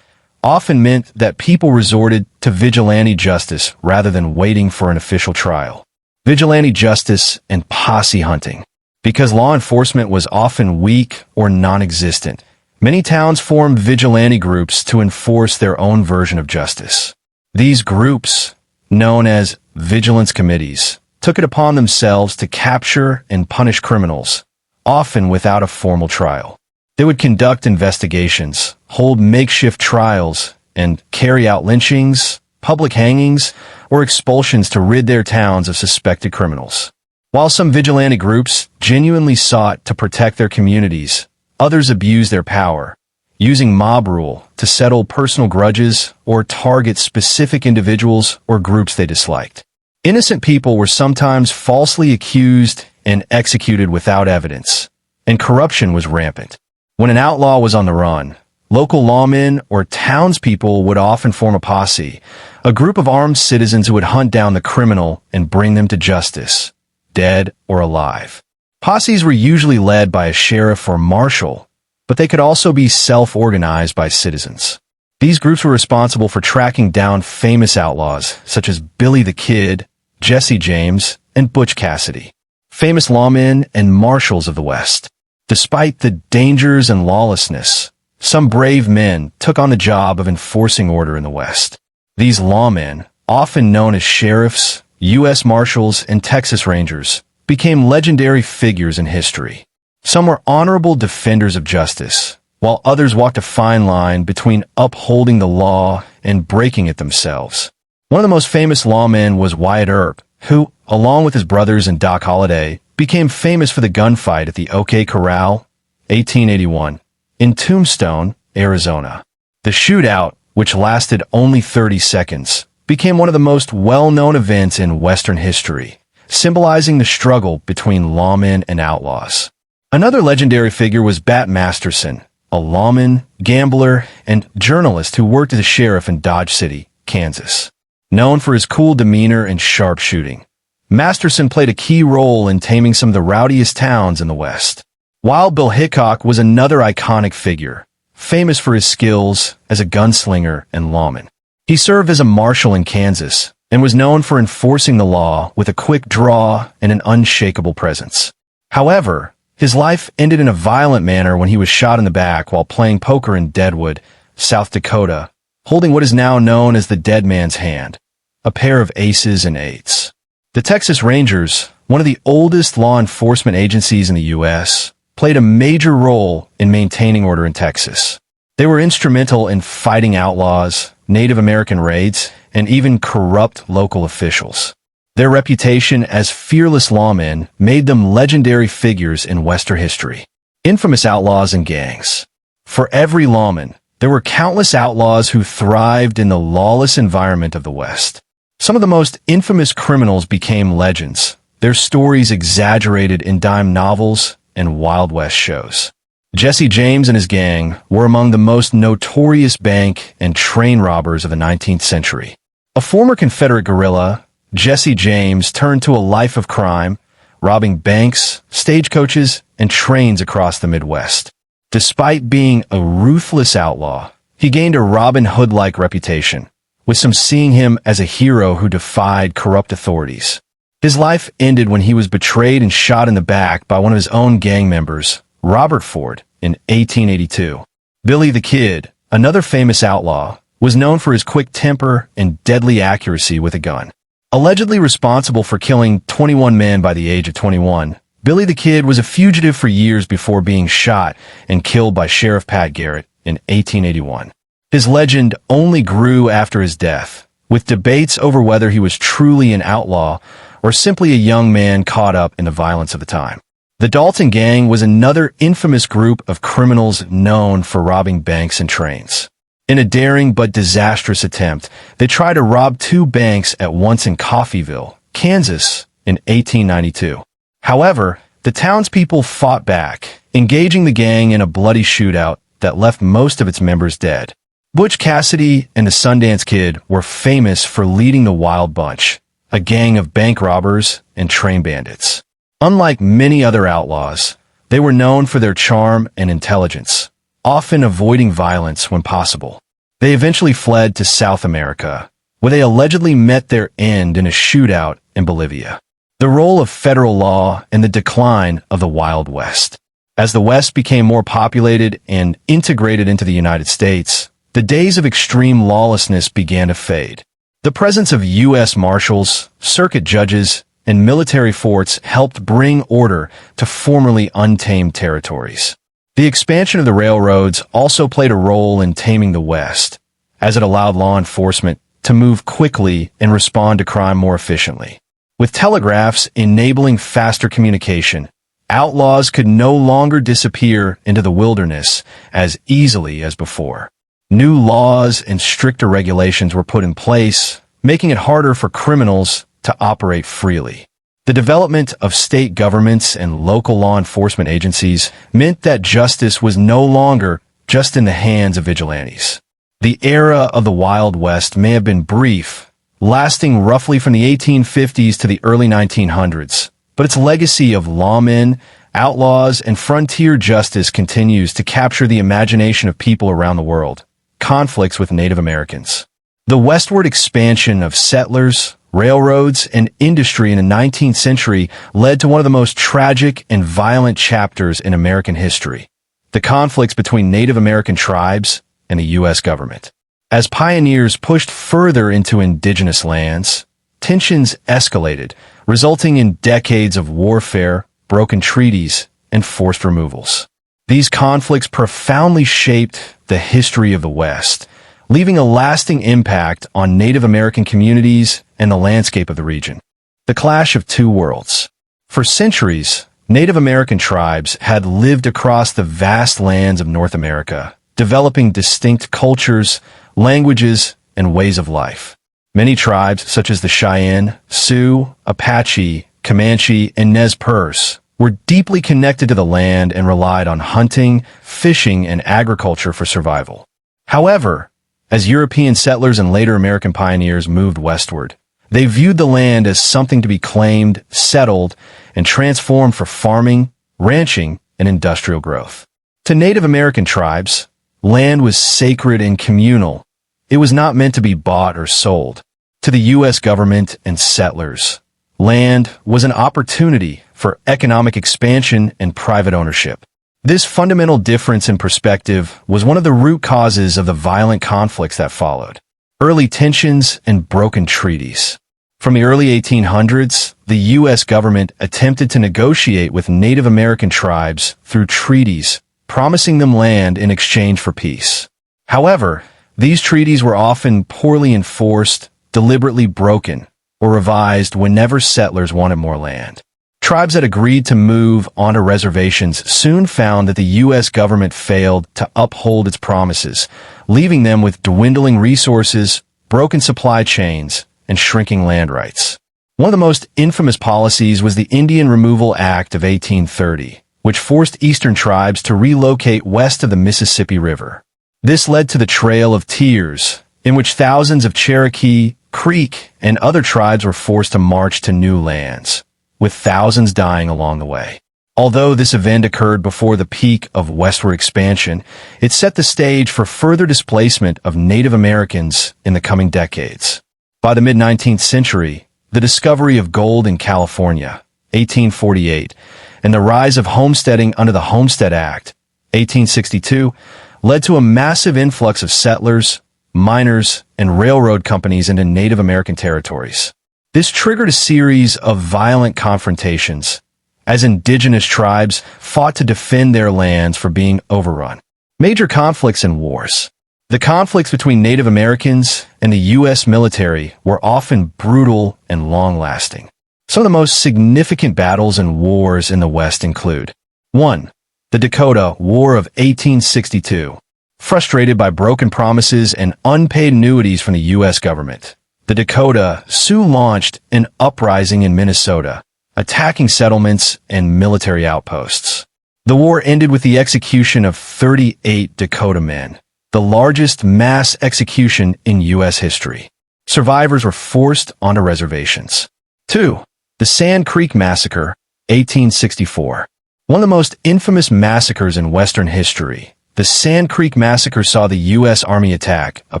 Speaker 1: often meant that people resorted to vigilante justice rather than waiting for an official trial. Vigilante justice and posse hunting. Because law enforcement was often weak or non-existent, many towns formed vigilante groups to enforce their own version of justice. These groups, known as vigilance committees, took it upon themselves to capture and punish criminals, often without a formal trial. They would conduct investigations, hold makeshift trials, and carry out lynchings, public hangings, or expulsions to rid their towns of suspected criminals. While some vigilante groups genuinely sought to protect their communities, others abused their power, using mob rule to settle personal grudges or target specific individuals or groups they disliked. Innocent people were sometimes falsely accused and executed without evidence, and corruption was rampant. When an outlaw was on the run, local lawmen or townspeople would often form a posse, a group of armed citizens who would hunt down the criminal and bring them to justice, dead or alive. Posses were usually led by a sheriff or marshal, but they could also be self-organized by citizens. These groups were responsible for tracking down famous outlaws such as Billy the Kid, Jesse James, and Butch Cassidy, famous lawmen and marshals of the West. Despite the dangers and lawlessness, some brave men took on the job of enforcing order in the West. These lawmen, often known as sheriffs, U.S. Marshals, and Texas Rangers, became legendary figures in history. Some were honorable defenders of justice, while others walked a fine line between upholding the law and breaking it themselves. One of the most famous lawmen was Wyatt Earp, who, along with his brothers and Doc Holliday, became famous for the gunfight at the OK Corral, 1881, in Tombstone, Arizona. The shootout, which lasted only 30 seconds, became one of the most well-known events in Western history, symbolizing the struggle between lawmen and outlaws. Another legendary figure was Bat Masterson, a lawman, gambler, and journalist who worked as a sheriff in Dodge City, Kansas. Known for his cool demeanor and sharp shooting, Masterson played a key role in taming some of the rowdiest towns in the West. Wild Bill Hickok was another iconic figure, famous for his skills as a gunslinger and lawman. He served as a marshal in Kansas and was known for enforcing the law with a quick draw and an unshakable presence. However, his life ended in a violent manner when he was shot in the back while playing poker in Deadwood, South Dakota, holding what is now known as the dead man's hand, a pair of aces and eights. The Texas Rangers, one of the oldest law enforcement agencies in the U.S., played a major role in maintaining order in Texas. They were instrumental in fighting outlaws, Native American raids, and even corrupt local officials. Their reputation as fearless lawmen made them legendary figures in Western history. Infamous outlaws and gangs. For every lawman, there were countless outlaws who thrived in the lawless environment of the West. Some of the most infamous criminals became legends, their stories exaggerated in dime novels and Wild West shows. Jesse James and his gang were among the most notorious bank and train robbers of the 19th century. A former Confederate guerrilla, Jesse James turned to a life of crime, robbing banks, stagecoaches, and trains across the Midwest. Despite being a ruthless outlaw, he gained a Robin Hood-like reputation, with some seeing him as a hero who defied corrupt authorities. His life ended when he was betrayed and shot in the back by one of his own gang members, Robert Ford, in 1882. Billy the Kid, another famous outlaw, was known for his quick temper and deadly accuracy with a gun. Allegedly responsible for killing 21 men by the age of 21, Billy the Kid was a fugitive for years before being shot and killed by Sheriff Pat Garrett in 1881. His legend only grew after his death, with debates over whether he was truly an outlaw or simply a young man caught up in the violence of the time. The Dalton Gang was another infamous group of criminals known for robbing banks and trains. In a daring but disastrous attempt, they tried to rob 2 banks at once in Coffeyville, Kansas, in 1892. However, the townspeople fought back, engaging the gang in a bloody shootout that left most of its members dead. Butch Cassidy and the Sundance Kid were famous for leading the Wild Bunch, a gang of bank robbers and train bandits. Unlike many other outlaws, they were known for their charm and intelligence, often avoiding violence when possible. They eventually fled to South America, where they allegedly met their end in a shootout in Bolivia. The role of federal law and the decline of the Wild West. As the West became more populated and integrated into the United States, the days of extreme lawlessness began to fade. The presence of U.S. Marshals, circuit judges, and military forts helped bring order to formerly untamed territories. The expansion of the railroads also played a role in taming the West, as it allowed law enforcement to move quickly and respond to crime more efficiently. With telegraphs enabling faster communication, outlaws could no longer disappear into the wilderness as easily as before. New laws and stricter regulations were put in place, making it harder for criminals to operate freely. The development of state governments and local law enforcement agencies meant that justice was no longer just in the hands of vigilantes. The era of the Wild West may have been brief, lasting roughly from the 1850s to the early 1900s, but its legacy of lawmen, outlaws, and frontier justice continues to capture the imagination of people around the world. Conflicts with Native Americans. The westward expansion of settlers, railroads, and industry in the 19th century led to one of the most tragic and violent chapters in American history: the conflicts between Native American tribes and the U.S. government. As pioneers pushed further into indigenous lands, tensions escalated, resulting in decades of warfare, broken treaties, and forced removals. These conflicts profoundly shaped the history of the West, leaving a lasting impact on Native American communities and the landscape of the region. The clash of two worlds. For centuries, Native American tribes had lived across the vast lands of North America, developing distinct cultures, languages, and ways of life. Many tribes, such as the Cheyenne, Sioux, Apache, Comanche, and Nez Perce, were deeply connected to the land and relied on hunting, fishing, and agriculture for survival. However, as European settlers and later American pioneers moved westward, they viewed the land as something to be claimed, settled, and transformed for farming, ranching, and industrial growth. To Native American tribes, land was sacred and communal. It was not meant to be bought or sold. To the U.S. government and settlers, land was an opportunity for economic expansion and private ownership. This fundamental difference in perspective was one of the root causes of the violent conflicts that followed. Early tensions and broken treaties. From the early 1800s, the U.S. government attempted to negotiate with Native American tribes through treaties, promising them land in exchange for peace. However, these treaties were often poorly enforced, deliberately broken, or revised whenever settlers wanted more land. Tribes that agreed to move onto reservations soon found that the U.S. government failed to uphold its promises, leaving them with dwindling resources, broken supply chains, and shrinking land rights. One of the most infamous policies was the Indian Removal Act of 1830, which forced Eastern tribes to relocate west of the Mississippi River. This led to the Trail of Tears, in which thousands of Cherokee, Creek, and other tribes were forced to march to new lands, with thousands dying along the way. Although this event occurred before the peak of westward expansion, it set the stage for further displacement of Native Americans in the coming decades. By the mid-19th century, the discovery of gold in California, 1848, and the rise of homesteading under the Homestead Act, 1862, led to a massive influx of settlers, miners, and railroad companies into Native American territories. This triggered a series of violent confrontations, as indigenous tribes fought to defend their lands from being overrun. Major conflicts and wars. The conflicts between Native Americans and the U.S. military were often brutal and long-lasting. Some of the most significant battles and wars in the West include 1. The Dakota War of 1862. Frustrated by broken promises and unpaid annuities from the U.S. government, the Dakota Sioux launched an uprising in Minnesota, attacking settlements and military outposts. The war ended with the execution of 38 Dakota men, the largest mass execution in U.S. history. Survivors were forced onto reservations. 2. The Sand Creek Massacre, 1864. One of the most infamous massacres in Western history, the Sand Creek Massacre saw the U.S. Army attack a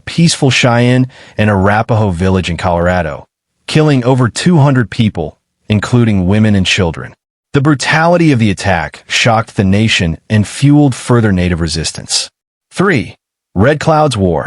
Speaker 1: peaceful Cheyenne and Arapaho village in Colorado, killing over 200 people, including women and children. The brutality of the attack shocked the nation and fueled further Native resistance. 3. Red Cloud's War,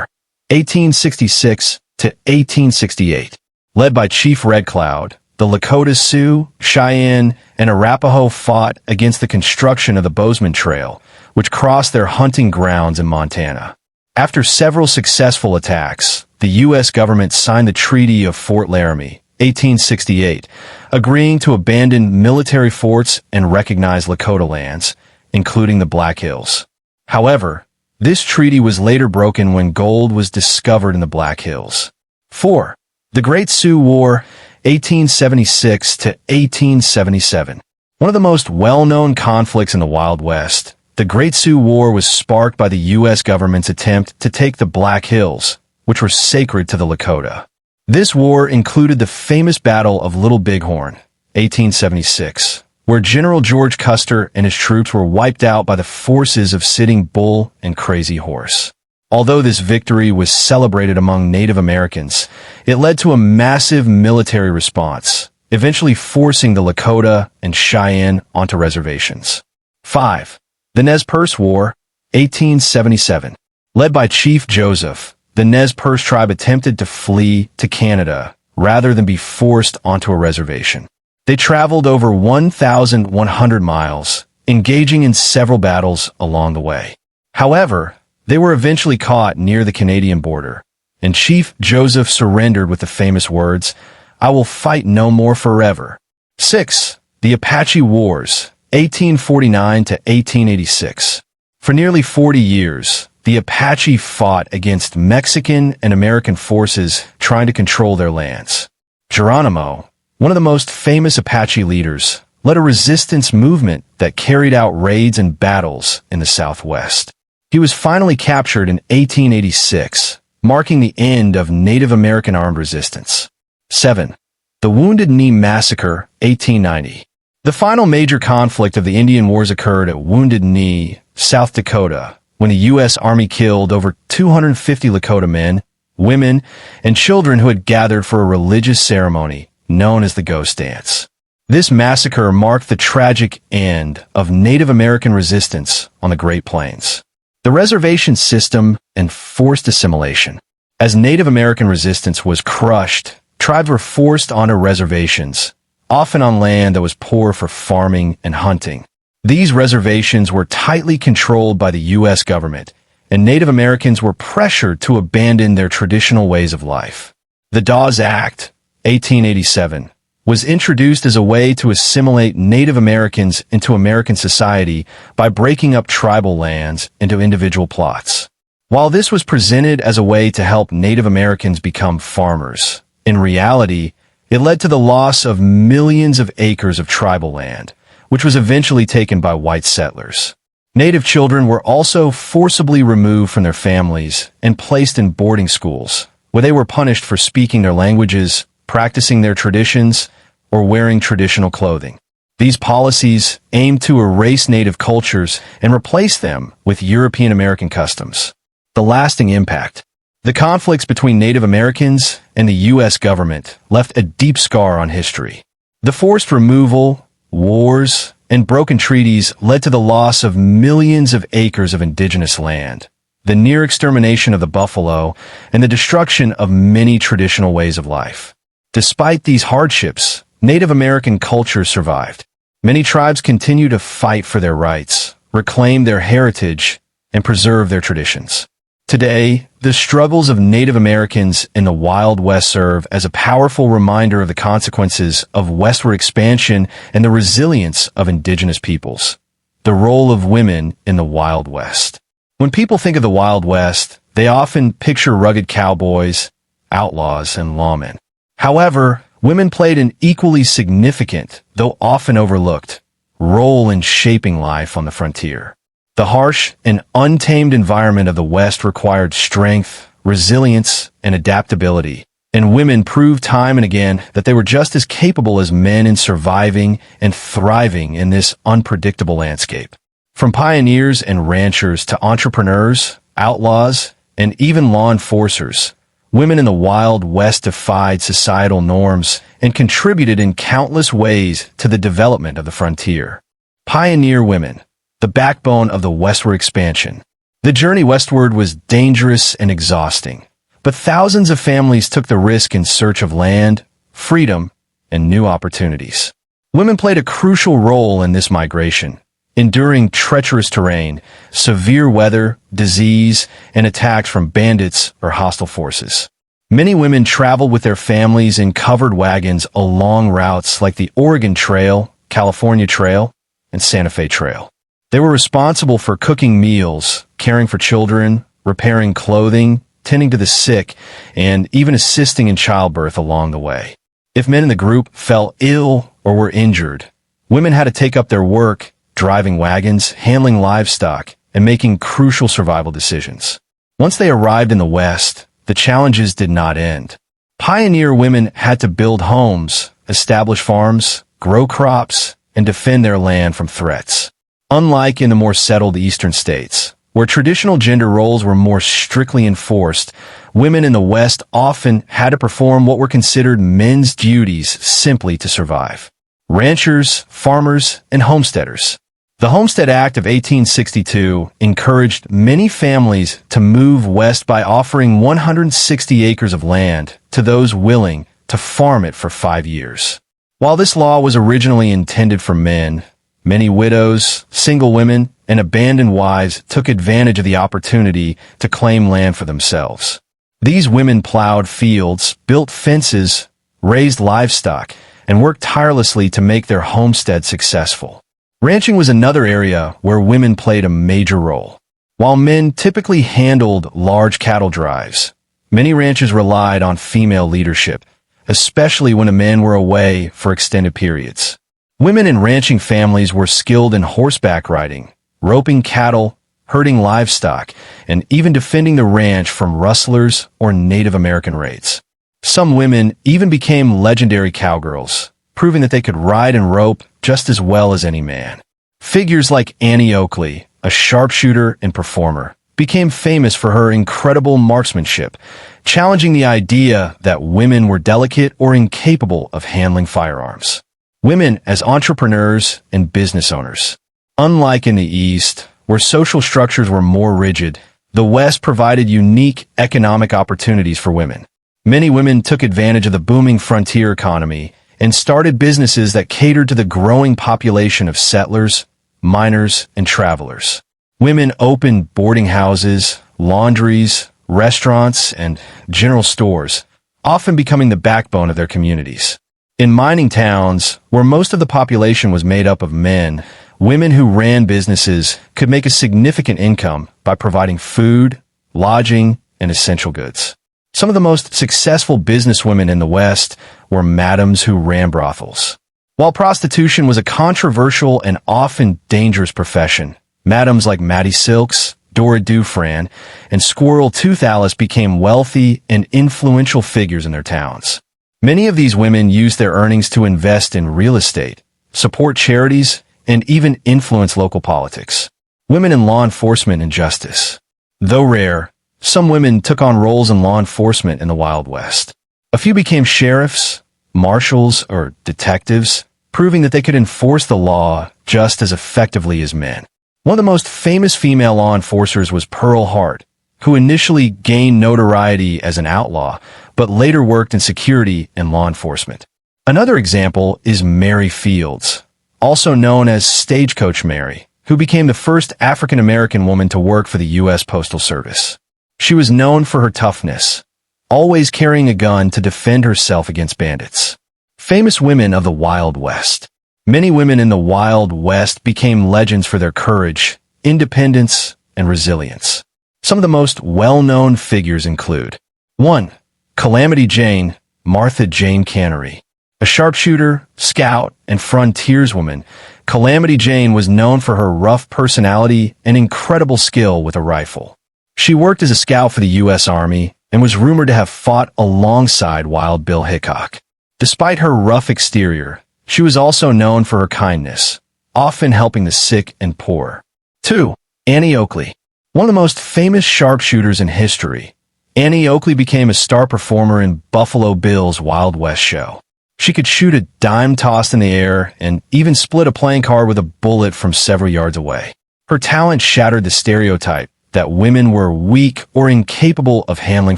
Speaker 1: 1866 to 1868. Led by Chief Red Cloud, the Lakota Sioux, Cheyenne, and Arapaho fought against the construction of the Bozeman Trail, which crossed their hunting grounds in Montana. After several successful attacks, the U.S. government signed the Treaty of Fort Laramie, 1868, agreeing to abandon military forts and recognize Lakota lands, including the Black Hills. However, this treaty was later broken when gold was discovered in the Black Hills. 4. The Great Sioux War, 1876 to 1877. One of the most well-known conflicts in the Wild West, the Great Sioux War was sparked by the U.S. government's attempt to take the Black Hills, which were sacred to the Lakota. This war included the famous Battle of Little Bighorn, 1876, where General George Custer and his troops were wiped out by the forces of Sitting Bull and Crazy Horse. Although this victory was celebrated among Native Americans, it led to a massive military response, eventually forcing the Lakota and Cheyenne onto reservations. 5. The Nez Perce War, 1877. Led by Chief Joseph, the Nez Perce tribe attempted to flee to Canada rather than be forced onto a reservation. They traveled over 1,100 miles, engaging in several battles along the way. However, they were eventually caught near the Canadian border, and Chief Joseph surrendered with the famous words, "I will fight no more forever." 6. The Apache Wars, 1849 to 1886. For nearly 40 years, the Apache fought against Mexican and American forces trying to control their lands. Geronimo, one of the most famous Apache leaders, led a resistance movement that carried out raids and battles in the Southwest. He was finally captured in 1886, marking the end of Native American armed resistance. 7. The Wounded Knee Massacre, 1890. The final major conflict of the Indian Wars occurred at Wounded Knee, South Dakota, when the U.S. Army killed over 250 Lakota men, women, and children who had gathered for a religious ceremony known as the Ghost Dance. This massacre marked the tragic end of Native American resistance on the Great Plains. The reservation system and forced assimilation. As Native American resistance was crushed, tribes were forced onto reservations, often on land that was poor for farming and hunting. These reservations were tightly controlled by the U.S. government, and Native Americans were pressured to abandon their traditional ways of life. The Dawes Act, 1887, was introduced as a way to assimilate Native Americans into American society by breaking up tribal lands into individual plots. While this was presented as a way to help Native Americans become farmers, in reality, it led to the loss of millions of acres of tribal land, which was eventually taken by white settlers. Native children were also forcibly removed from their families and placed in boarding schools, where they were punished for speaking their languages, practicing their traditions, or wearing traditional clothing. These policies aimed to erase Native cultures and replace them with European American customs. The lasting impact. The conflicts between Native Americans and the U.S. government left a deep scar on history. The forced removal, wars, and broken treaties led to the loss of millions of acres of indigenous land, the near extermination of the buffalo, and the destruction of many traditional ways of life. Despite these hardships, Native American culture survived. Many tribes continue to fight for their rights, reclaim their heritage, and preserve their traditions. Today, the struggles of Native Americans in the Wild West serve as a powerful reminder of the consequences of westward expansion and the resilience of indigenous peoples. The role of women in the Wild West. When people think of the Wild West, they often picture rugged cowboys, outlaws, and lawmen. However, women played an equally significant, though often overlooked, role in shaping life on the frontier. The harsh and untamed environment of the West required strength, resilience, and adaptability, and women proved time and again that they were just as capable as men in surviving and thriving in this unpredictable landscape. From pioneers and ranchers to entrepreneurs, outlaws, and even law enforcers, women in the Wild West defied societal norms and contributed in countless ways to the development of the frontier. Pioneer women, the backbone of the westward expansion. The journey westward was dangerous and exhausting, but thousands of families took the risk in search of land, freedom, and new opportunities. Women played a crucial role in this migration, enduring treacherous terrain, severe weather, disease, and attacks from bandits or hostile forces. Many women traveled with their families in covered wagons along routes like the Oregon Trail, California Trail, and Santa Fe Trail. They were responsible for cooking meals, caring for children, repairing clothing, tending to the sick, and even assisting in childbirth along the way. If men in the group fell ill or were injured, women had to take up their work, driving wagons, handling livestock, and making crucial survival decisions. Once they arrived in the West, the challenges did not end. Pioneer women had to build homes, establish farms, grow crops, and defend their land from threats. Unlike in the more settled eastern states, where traditional gender roles were more strictly enforced, women in the West often had to perform what were considered men's duties simply to survive. Ranchers, farmers, and homesteaders. The Homestead Act of 1862 encouraged many families to move west by offering 160 acres of land to those willing to farm it for 5 years. While this law was originally intended for men, many widows, single women, and abandoned wives took advantage of the opportunity to claim land for themselves. These women plowed fields, built fences, raised livestock, and worked tirelessly to make their homestead successful. Ranching was another area where women played a major role. While men typically handled large cattle drives, many ranches relied on female leadership, especially when the men were away for extended periods. Women in ranching families were skilled in horseback riding, roping cattle, herding livestock, and even defending the ranch from rustlers or Native American raids. Some women even became legendary cowgirls, proving that they could ride and rope just as well as any man. Figures like Annie Oakley, a sharpshooter and performer, became famous for her incredible marksmanship, challenging the idea that women were delicate or incapable of handling firearms. Women as entrepreneurs and business owners. Unlike in the East, where social structures were more rigid, the West provided unique economic opportunities for women. Many women took advantage of the booming frontier economy and started businesses that catered to the growing population of settlers, miners, and travelers. Women opened boarding houses, laundries, restaurants, and general stores, often becoming the backbone of their communities. In mining towns, where most of the population was made up of men, women who ran businesses could make a significant income by providing food, lodging, and essential goods. Some of the most successful businesswomen in the West were madams who ran brothels. While prostitution was a controversial and often dangerous profession, madams like Mattie Silks, Dora Dufran, and Squirrel Tooth Alice became wealthy and influential figures in their towns. Many of these women used their earnings to invest in real estate, support charities, and even influence local politics. Women in law enforcement and justice. Though rare, some women took on roles in law enforcement in the Wild West. A few became sheriffs, marshals, or detectives, proving that they could enforce the law just as effectively as men. One of the most famous female law enforcers was Pearl Hart, who initially gained notoriety as an outlaw, but later worked in security and law enforcement. Another example is Mary Fields, also known as Stagecoach Mary, who became the first African-American woman to work for the U.S. Postal Service. She was known for her toughness, always carrying a gun to defend herself against bandits. Famous women of the Wild West. Many women in the Wild West became legends for their courage, independence, and resilience. Some of the most well-known figures include 1. Calamity Jane, Martha Jane Cannery. A sharpshooter, scout, and frontierswoman, Calamity Jane was known for her rough personality and incredible skill with a rifle. She worked as a scout for the U.S. Army and was rumored to have fought alongside Wild Bill Hickok. Despite her rough exterior, she was also known for her kindness, often helping the sick and poor. 2. Annie Oakley. One of the most famous sharpshooters in history, Annie Oakley became a star performer in Buffalo Bill's Wild West show. She could shoot a dime tossed in the air and even split a playing card with a bullet from several yards away. Her talent shattered the stereotype that women were weak or incapable of handling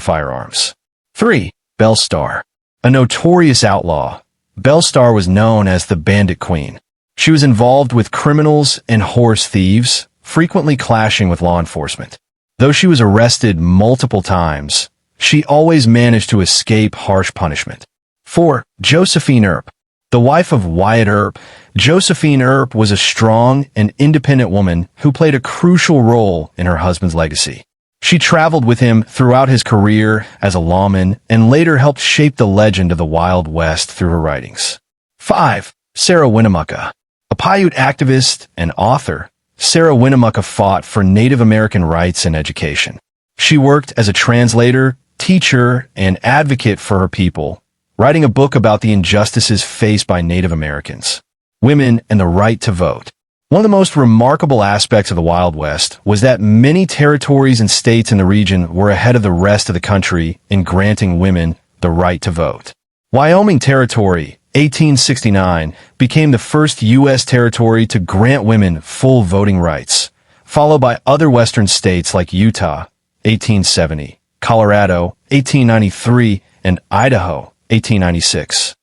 Speaker 1: firearms. 3. Belle Starr. A notorious outlaw, Belle Starr was known as the Bandit Queen. She was involved with criminals and horse thieves, frequently clashing with law enforcement. Though she was arrested multiple times, she always managed to escape harsh punishment. 4. Josephine Earp. The wife of Wyatt Earp, Josephine Earp was a strong and independent woman who played a crucial role in her husband's legacy. She traveled with him throughout his career as a lawman and later helped shape the legend of the Wild West through her writings. 5. Sarah Winnemucca. A Paiute activist and author, Sarah Winnemucca fought for Native American rights and education. She worked as a translator, teacher, and advocate for her people, writing a book about the injustices faced by Native Americans. Women and the right to vote. One of the most remarkable aspects of the Wild West was that many territories and states in the region were ahead of the rest of the country in granting women the right to vote. Wyoming Territory, 1869, became the first U.S. territory to grant women full voting rights, followed by other western states like Utah, 1870, Colorado, 1893, and Idaho, 1896.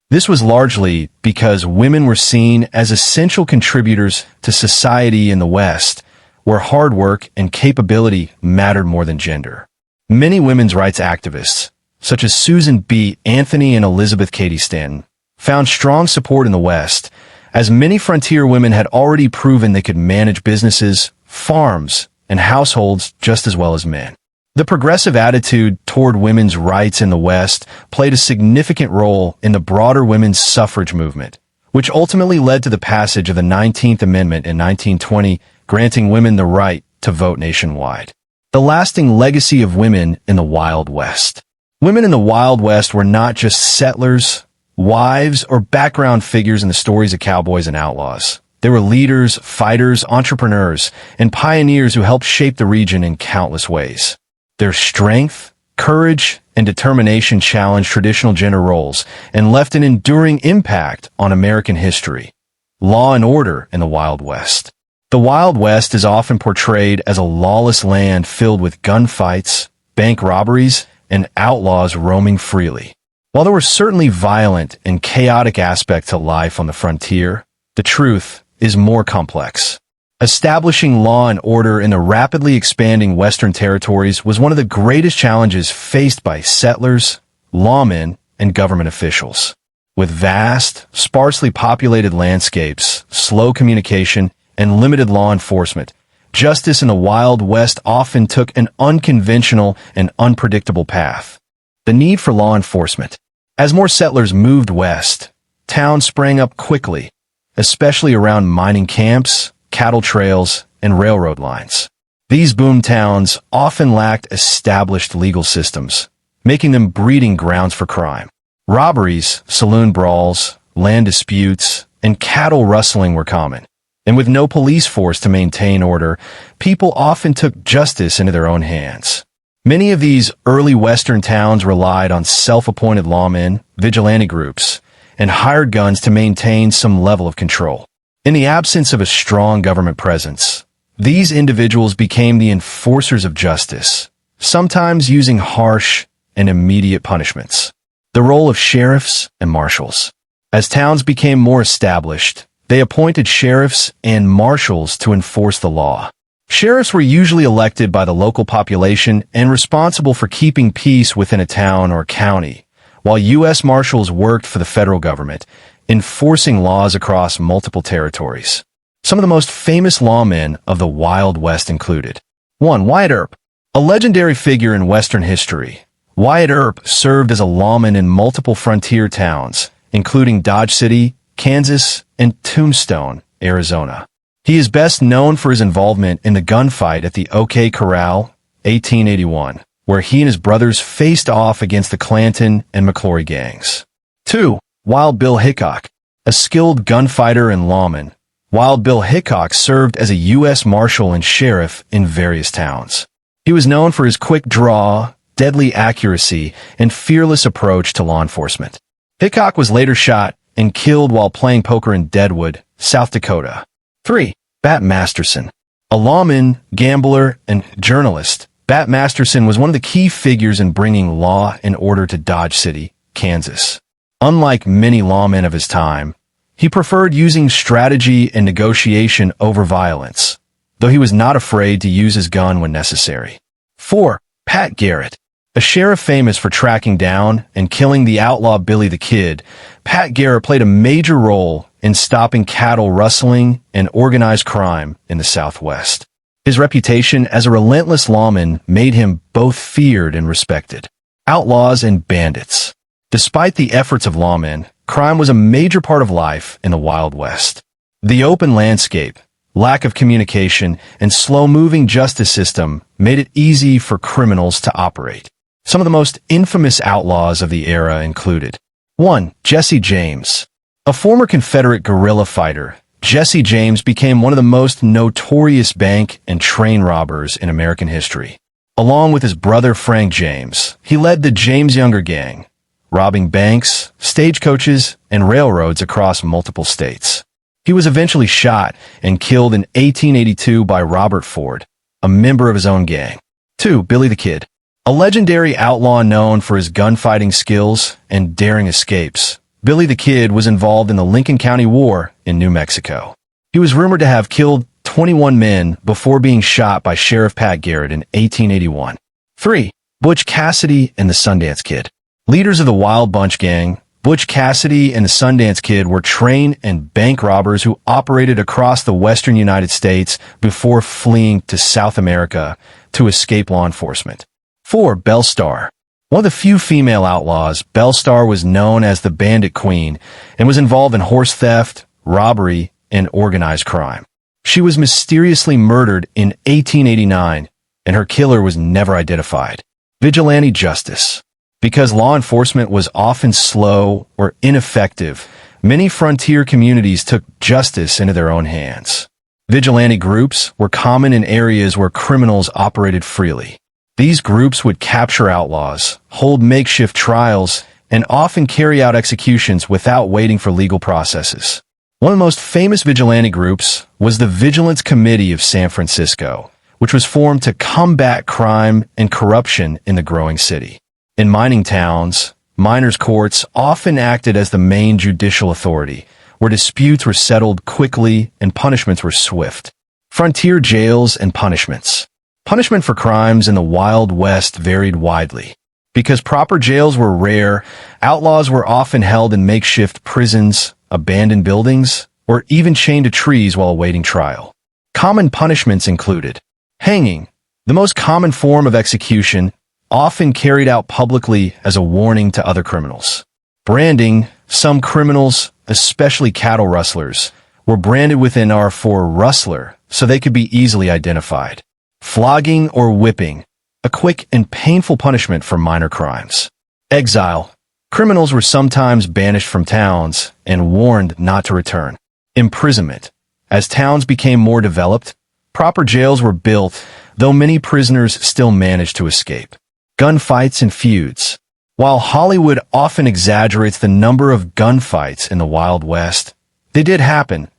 Speaker 1: This was largely because women were seen as essential contributors to society in the West, where hard work and capability mattered more than gender. Many women's rights activists, such as Susan B. Anthony and Elizabeth Cady Stanton, found strong support in the West, as many frontier women had already proven they could manage businesses, farms, and households just as well as men. The progressive attitude toward women's rights in the West played a significant role in the broader women's suffrage movement, which ultimately led to the passage of the 19th Amendment in 1920, granting women the right to vote nationwide. The lasting legacy of women in the Wild West. Women in the Wild West were not just settlers, wives, or background figures in the stories of cowboys and outlaws. They were leaders, fighters, entrepreneurs, and pioneers who helped shape the region in countless ways. Their strength, courage, and determination challenged traditional gender roles and left an enduring impact on American history. Law and order in the Wild West. The Wild West is often portrayed as a lawless land filled with gunfights, bank robberies, and outlaws roaming freely. While there were certainly violent and chaotic aspects to life on the frontier, the truth is more complex. Establishing law and order in the rapidly expanding Western territories was one of the greatest challenges faced by settlers, lawmen, and government officials. With vast, sparsely populated landscapes, slow communication, and limited law enforcement, justice in the Wild West often took an unconventional and unpredictable path. The need for law enforcement. As more settlers moved west, towns sprang up quickly, especially around mining camps, cattle trails, and railroad lines. These boomtowns often lacked established legal systems, making them breeding grounds for crime. Robberies, saloon brawls, land disputes, and cattle rustling were common. And with no police force to maintain order, people often took justice into their own hands. Many of these early Western towns relied on self-appointed lawmen, vigilante groups, and hired guns to maintain some level of control. In the absence of a strong government presence, these individuals became the enforcers of justice, sometimes using harsh and immediate punishments. The role of sheriffs and marshals. As towns became more established, they appointed sheriffs and marshals to enforce the law. Sheriffs were usually elected by the local population and responsible for keeping peace within a town or county, while U.S. Marshals worked for the federal government, enforcing laws across multiple territories. Some of the most famous lawmen of the Wild West included 1. Wyatt Earp. A legendary figure in Western history, Wyatt Earp served as a lawman in multiple frontier towns, including Dodge City, Kansas, and Tombstone, Arizona. He is best known for his involvement in the gunfight at the OK Corral, 1881, where he and his brothers faced off against the Clanton and McClory gangs. 2. Wild Bill Hickok. A skilled gunfighter and lawman, Wild Bill Hickok served as a U.S. Marshal and sheriff in various towns. He was known for his quick draw, deadly accuracy, and fearless approach to law enforcement. Hickok was later shot and killed while playing poker in Deadwood, South Dakota. 3. Bat Masterson. A lawman, gambler, and journalist, Bat Masterson was one of the key figures in bringing law and order to Dodge City, Kansas. Unlike many lawmen of his time, he preferred using strategy and negotiation over violence, though he was not afraid to use his gun when necessary. 4. Pat Garrett. A sheriff famous for tracking down and killing the outlaw Billy the Kid, Pat Garrett played a major role in stopping cattle rustling and organized crime in the Southwest. His reputation as a relentless lawman made him both feared and respected. Outlaws and bandits. Despite the efforts of lawmen, crime was a major part of life in the Wild West. The open landscape, lack of communication, and slow-moving justice system made it easy for criminals to operate. Some of the most infamous outlaws of the era included 1. Jesse James. A former Confederate guerrilla fighter, Jesse James became one of the most notorious bank and train robbers in American history. Along with his brother Frank James, he led the James Younger Gang, robbing banks, stagecoaches, and railroads across multiple states. He was eventually shot and killed in 1882 by Robert Ford, a member of his own gang. 2. Billy the Kid. A legendary outlaw known for his gunfighting skills and daring escapes, Billy the Kid was involved in the Lincoln County War in New Mexico. He was rumored to have killed 21 men before being shot by Sheriff Pat Garrett in 1881. 3. Butch Cassidy and the Sundance Kid. Leaders of the Wild Bunch Gang, Butch Cassidy and the Sundance Kid were train and bank robbers who operated across the western United States before fleeing to South America to escape law enforcement. 4. Belle Starr. One of the few female outlaws, Belle Starr was known as the Bandit Queen and was involved in horse theft, robbery, and organized crime. She was mysteriously murdered in 1889, and her killer was never identified. Vigilante justice. Because law enforcement was often slow or ineffective, many frontier communities took justice into their own hands. Vigilante groups were common in areas where criminals operated freely. These groups would capture outlaws, hold makeshift trials, and often carry out executions without waiting for legal processes. One of the most famous vigilante groups was the Vigilance Committee of San Francisco, which was formed to combat crime and corruption in the growing city. In mining towns, miners' courts often acted as the main judicial authority, where disputes were settled quickly and punishments were swift. Frontier jails and punishments. Punishment for crimes in the Wild West varied widely. Because proper jails were rare, outlaws were often held in makeshift prisons, abandoned buildings, or even chained to trees while awaiting trial. Common punishments included hanging, the most common form of execution, often carried out publicly as a warning to other criminals. Branding, some criminals, especially cattle rustlers, were branded with an R for rustler so they could be easily identified. Flogging or whipping, a quick and painful punishment for minor crimes. Exile, criminals were sometimes banished from towns and warned not to return. Imprisonment, as towns became more developed, proper jails were built, though many prisoners still managed to escape. Gunfights and feuds. While Hollywood often exaggerates the number of gunfights in the Wild West, they did happen,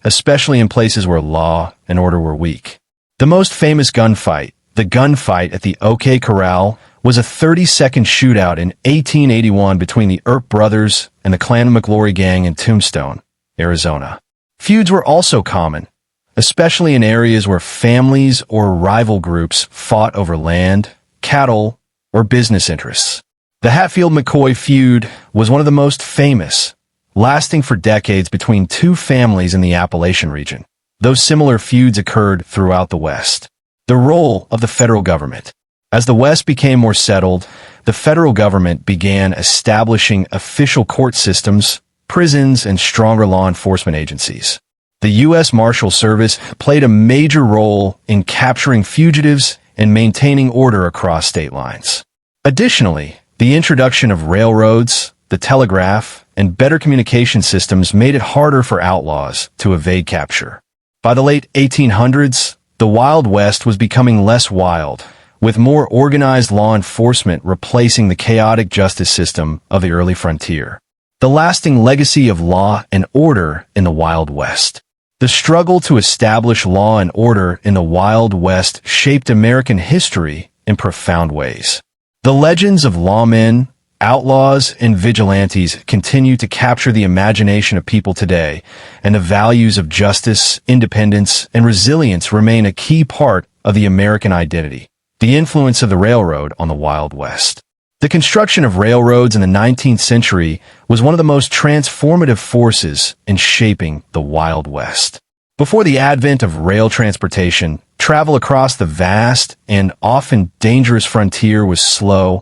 Speaker 1: especially in places where law and order were weak. The most famous gunfight, the gunfight at the OK Corral, was a 30-second shootout in 1881 between the Earp brothers and the Clan McLaury gang in Tombstone, Arizona. Feuds were also common, especially in areas where families or rival groups fought over land, cattle, or business interests. The Hatfield-McCoy feud was one of the most famous, lasting for decades between two families in the Appalachian region, though similar feuds occurred throughout the West. The role of the federal government. As the West became more settled, the federal government began establishing official court systems, prisons, and stronger law enforcement agencies. The U.S. Marshal Service played a major role in capturing fugitives and maintaining order across state lines. Additionally, the introduction of railroads, the telegraph, and better communication systems made it harder for outlaws to evade capture. By the late 1800s, the Wild West was becoming less wild, with more organized law enforcement replacing the chaotic justice system of the early frontier. The lasting legacy of law and order in the Wild West. The struggle to establish law and order in the Wild West shaped American history in profound ways. The legends of lawmen, outlaws, and vigilantes continue to capture the imagination of people today, and the values of justice, independence, and resilience remain a key part of the American identity. The influence of the railroad on the Wild West. The construction of railroads in the 19th century was one of the most transformative forces in shaping the Wild West. Before the advent of rail transportation, travel across the vast and often dangerous frontier was slow,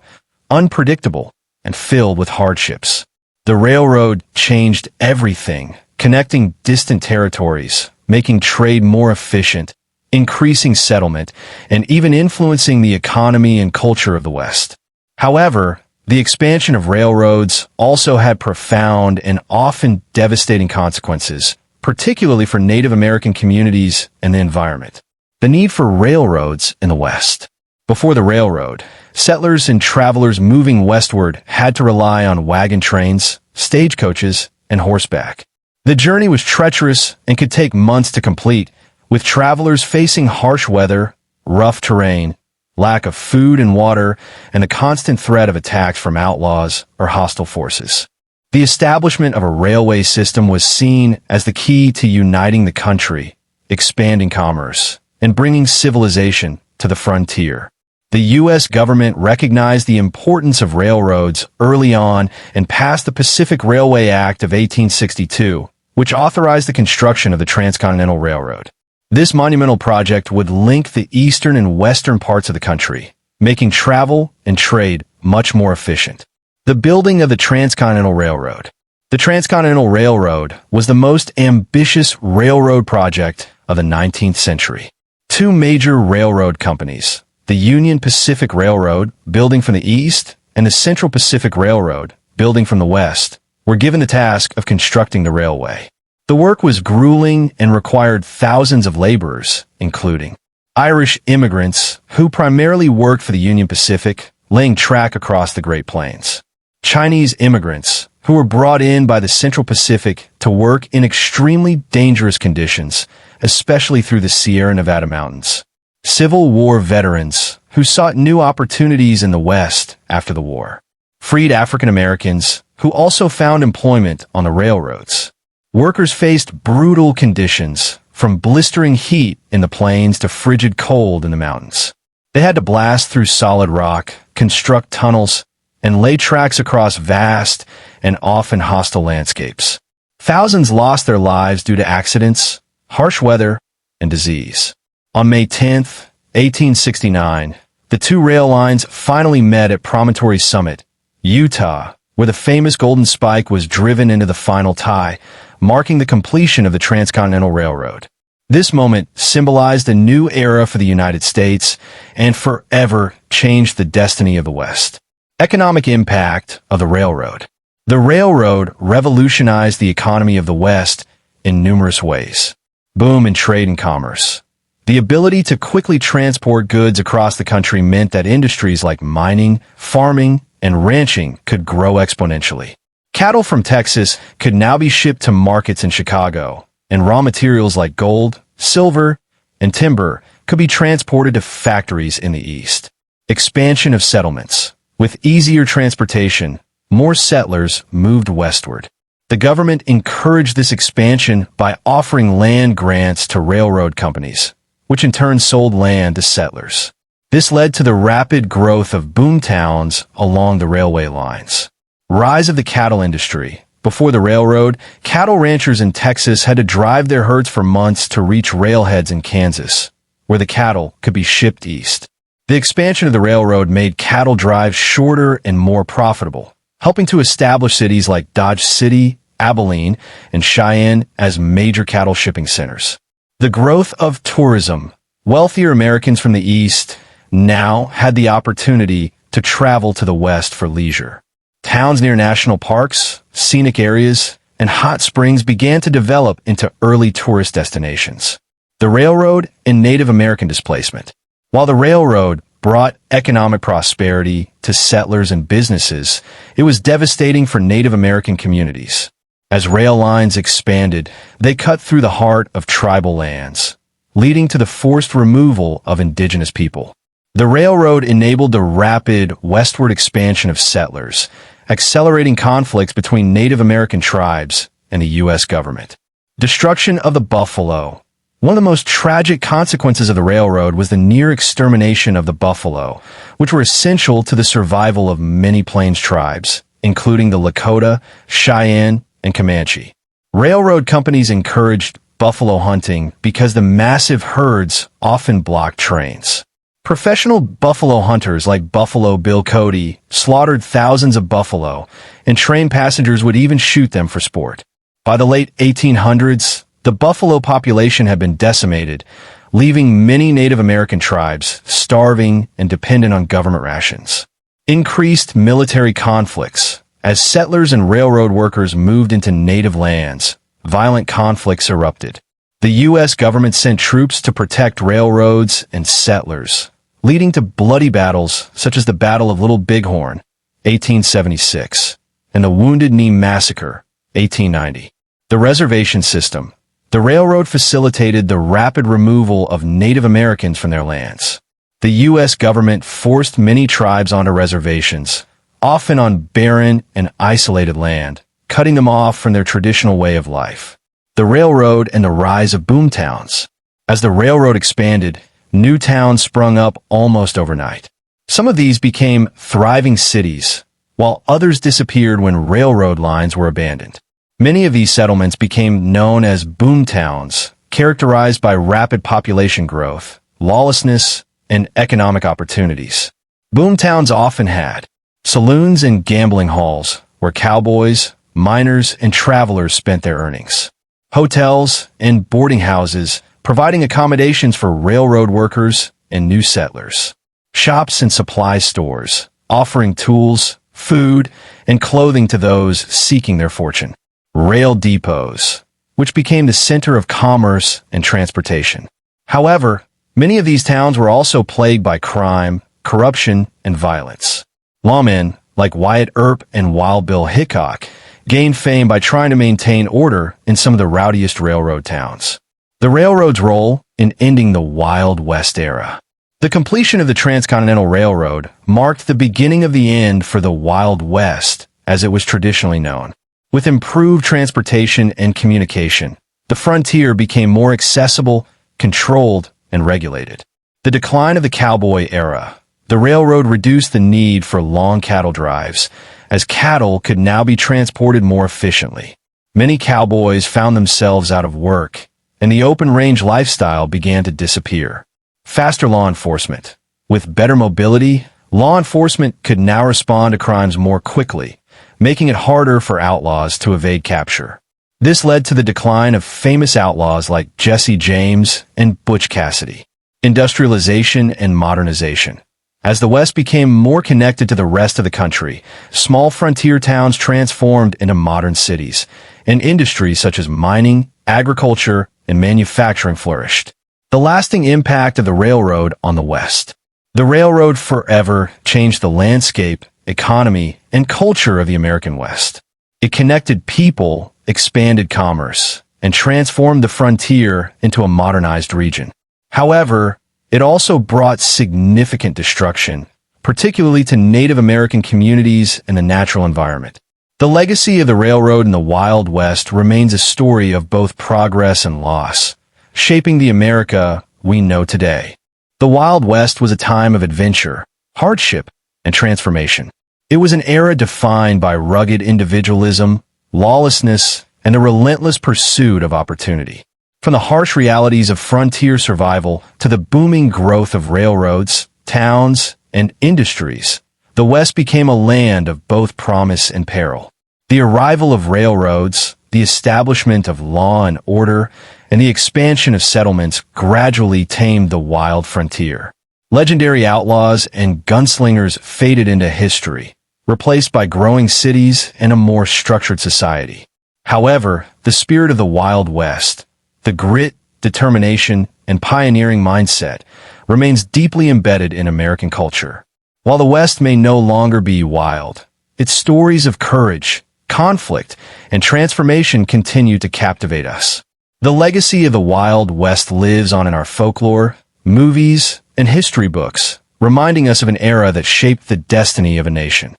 Speaker 1: unpredictable, and filled with hardships. The railroad changed everything, connecting distant territories, making trade more efficient, increasing settlement, and even influencing the economy and culture of the West. However, the expansion of railroads also had profound and often devastating consequences, particularly for Native American communities and the environment. The need for railroads in the West. Before the railroad, settlers and travelers moving westward had to rely on wagon trains, stagecoaches, and horseback. The journey was treacherous and could take months to complete, with travelers facing harsh weather, rough terrain, lack of food and water, and the constant threat of attacks from outlaws or hostile forces. The establishment of a railway system was seen as the key to uniting the country, expanding commerce, and bringing civilization to the frontier. The U.S. government recognized the importance of railroads early on and passed the Pacific Railway Act of 1862, which authorized the construction of the Transcontinental Railroad. This monumental project would link the eastern and western parts of the country, making travel and trade much more efficient. The building of the Transcontinental Railroad. The Transcontinental Railroad was the most ambitious railroad project of the 19th century. Two major railroad companies, the Union Pacific Railroad, building from the east, and the Central Pacific Railroad, building from the west, were given the task of constructing the railway. The work was grueling and required thousands of laborers, including Irish immigrants who primarily worked for the Union Pacific, laying track across the Great Plains. Chinese immigrants who were brought in by the Central Pacific to work in extremely dangerous conditions, especially through the Sierra Nevada mountains. Civil War veterans who sought new opportunities in the West after the war. Freed African Americans who also found employment on the railroads. Workers faced brutal conditions, from blistering heat in the plains to frigid cold in the mountains. They had to blast through solid rock, construct tunnels, and lay tracks across vast and often hostile landscapes. Thousands lost their lives due to accidents, harsh weather, and disease. On May 10, 1869, the two rail lines finally met at Promontory Summit, Utah, where the famous Golden Spike was driven into the final tie, marking the completion of the Transcontinental Railroad. This moment symbolized a new era for the United States and forever changed the destiny of the West. Economic impact of the railroad. The railroad revolutionized the economy of the West in numerous ways. Boom in trade and commerce. The ability to quickly transport goods across the country meant that industries like mining, farming, and ranching could grow exponentially. Cattle from Texas could now be shipped to markets in Chicago, and raw materials like gold, silver, and timber could be transported to factories in the East. Expansion of settlements. With easier transportation, more settlers moved westward. The government encouraged this expansion by offering land grants to railroad companies, which in turn sold land to settlers. This led to the rapid growth of boomtowns along the railway lines. Rise of the cattle industry. Before the railroad, cattle ranchers in Texas had to drive their herds for months to reach railheads in Kansas, where the cattle could be shipped east. The expansion of the railroad made cattle drives shorter and more profitable, helping to establish cities like Dodge City, Abilene, and Cheyenne as major cattle shipping centers. The growth of tourism. Wealthier Americans from the East now had the opportunity to travel to the West for leisure. Towns near national parks, scenic areas, and hot springs began to develop into early tourist destinations. The railroad and Native American displacement. While the railroad brought economic prosperity to settlers and businesses, it was devastating for Native American communities. As rail lines expanded, they cut through the heart of tribal lands, leading to the forced removal of indigenous people. The railroad enabled the rapid westward expansion of settlers, accelerating conflicts between Native American tribes and the U.S. government. Destruction of the buffalo. One of the most tragic consequences of the railroad was the near extermination of the buffalo, which were essential to the survival of many Plains tribes, including the Lakota, Cheyenne, and Comanche. Railroad companies encouraged buffalo hunting because the massive herds often blocked trains. Professional buffalo hunters like Buffalo Bill Cody slaughtered thousands of buffalo, and train passengers would even shoot them for sport. By the late 1800s, the buffalo population had been decimated, leaving many Native American tribes starving and dependent on government rations. Increased military conflicts. As settlers and railroad workers moved into native lands, violent conflicts erupted. The U.S. government sent troops to protect railroads and settlers, leading to bloody battles such as the Battle of Little Bighorn, 1876, and the Wounded Knee Massacre, 1890. The reservation system. The railroad facilitated the rapid removal of Native Americans from their lands. The U.S. government forced many tribes onto reservations, often on barren and isolated land, cutting them off from their traditional way of life. The railroad and the rise of boomtowns. As the railroad expanded, new towns sprung up almost overnight. Some of these became thriving cities, while others disappeared when railroad lines were abandoned. Many of these settlements became known as boomtowns, characterized by rapid population growth, lawlessness, and economic opportunities. Boomtowns often had saloons and gambling halls, where cowboys, miners, and travelers spent their earnings. Hotels and boarding houses, providing accommodations for railroad workers and new settlers. Shops and supply stores, offering tools, food, and clothing to those seeking their fortune. Rail depots, which became the center of commerce and transportation. However, many of these towns were also plagued by crime, corruption, and violence. Lawmen, like Wyatt, Earp, and Wild Bill Hickok, gained fame by trying to maintain order in some of the rowdiest railroad towns. The railroad's role in ending the Wild West era. The completion of the Transcontinental Railroad marked the beginning of the end for the Wild West, as it was traditionally known. With improved transportation and communication, the frontier became more accessible, controlled, and regulated. The decline of the cowboy era. The railroad reduced the need for long cattle drives, as cattle could now be transported more efficiently. Many cowboys found themselves out of work, and the open-range lifestyle began to disappear. Faster law enforcement. With better mobility, law enforcement could now respond to crimes more quickly, making it harder for outlaws to evade capture. This led to the decline of famous outlaws like Jesse James and Butch Cassidy. Industrialization and modernization. As the West became more connected to the rest of the country, small frontier towns transformed into modern cities, and industries such as mining, agriculture, and manufacturing flourished. The lasting impact of the railroad on the West. The railroad forever changed the landscape, economy, and culture of the American West. It connected people, expanded commerce, and transformed the frontier into a modernized region. However, it also brought significant destruction, particularly to Native American communities and the natural environment. The legacy of the railroad in the Wild West remains a story of both progress and loss, shaping the America we know today. The Wild West was a time of adventure, hardship, and transformation. It was an era defined by rugged individualism, lawlessness, and a relentless pursuit of opportunity. From the harsh realities of frontier survival to the booming growth of railroads, towns, and industries, the West became a land of both promise and peril. The arrival of railroads, the establishment of law and order, and the expansion of settlements gradually tamed the wild frontier. Legendary outlaws and gunslingers faded into history, replaced by growing cities and a more structured society. However, the spirit of the Wild West, the grit, determination, and pioneering mindset, remains deeply embedded in American culture. While the West may no longer be wild, its stories of courage, conflict, and transformation continue to captivate us. The legacy of the Wild West lives on in our folklore, movies, and history books, reminding us of an era that shaped the destiny of a nation.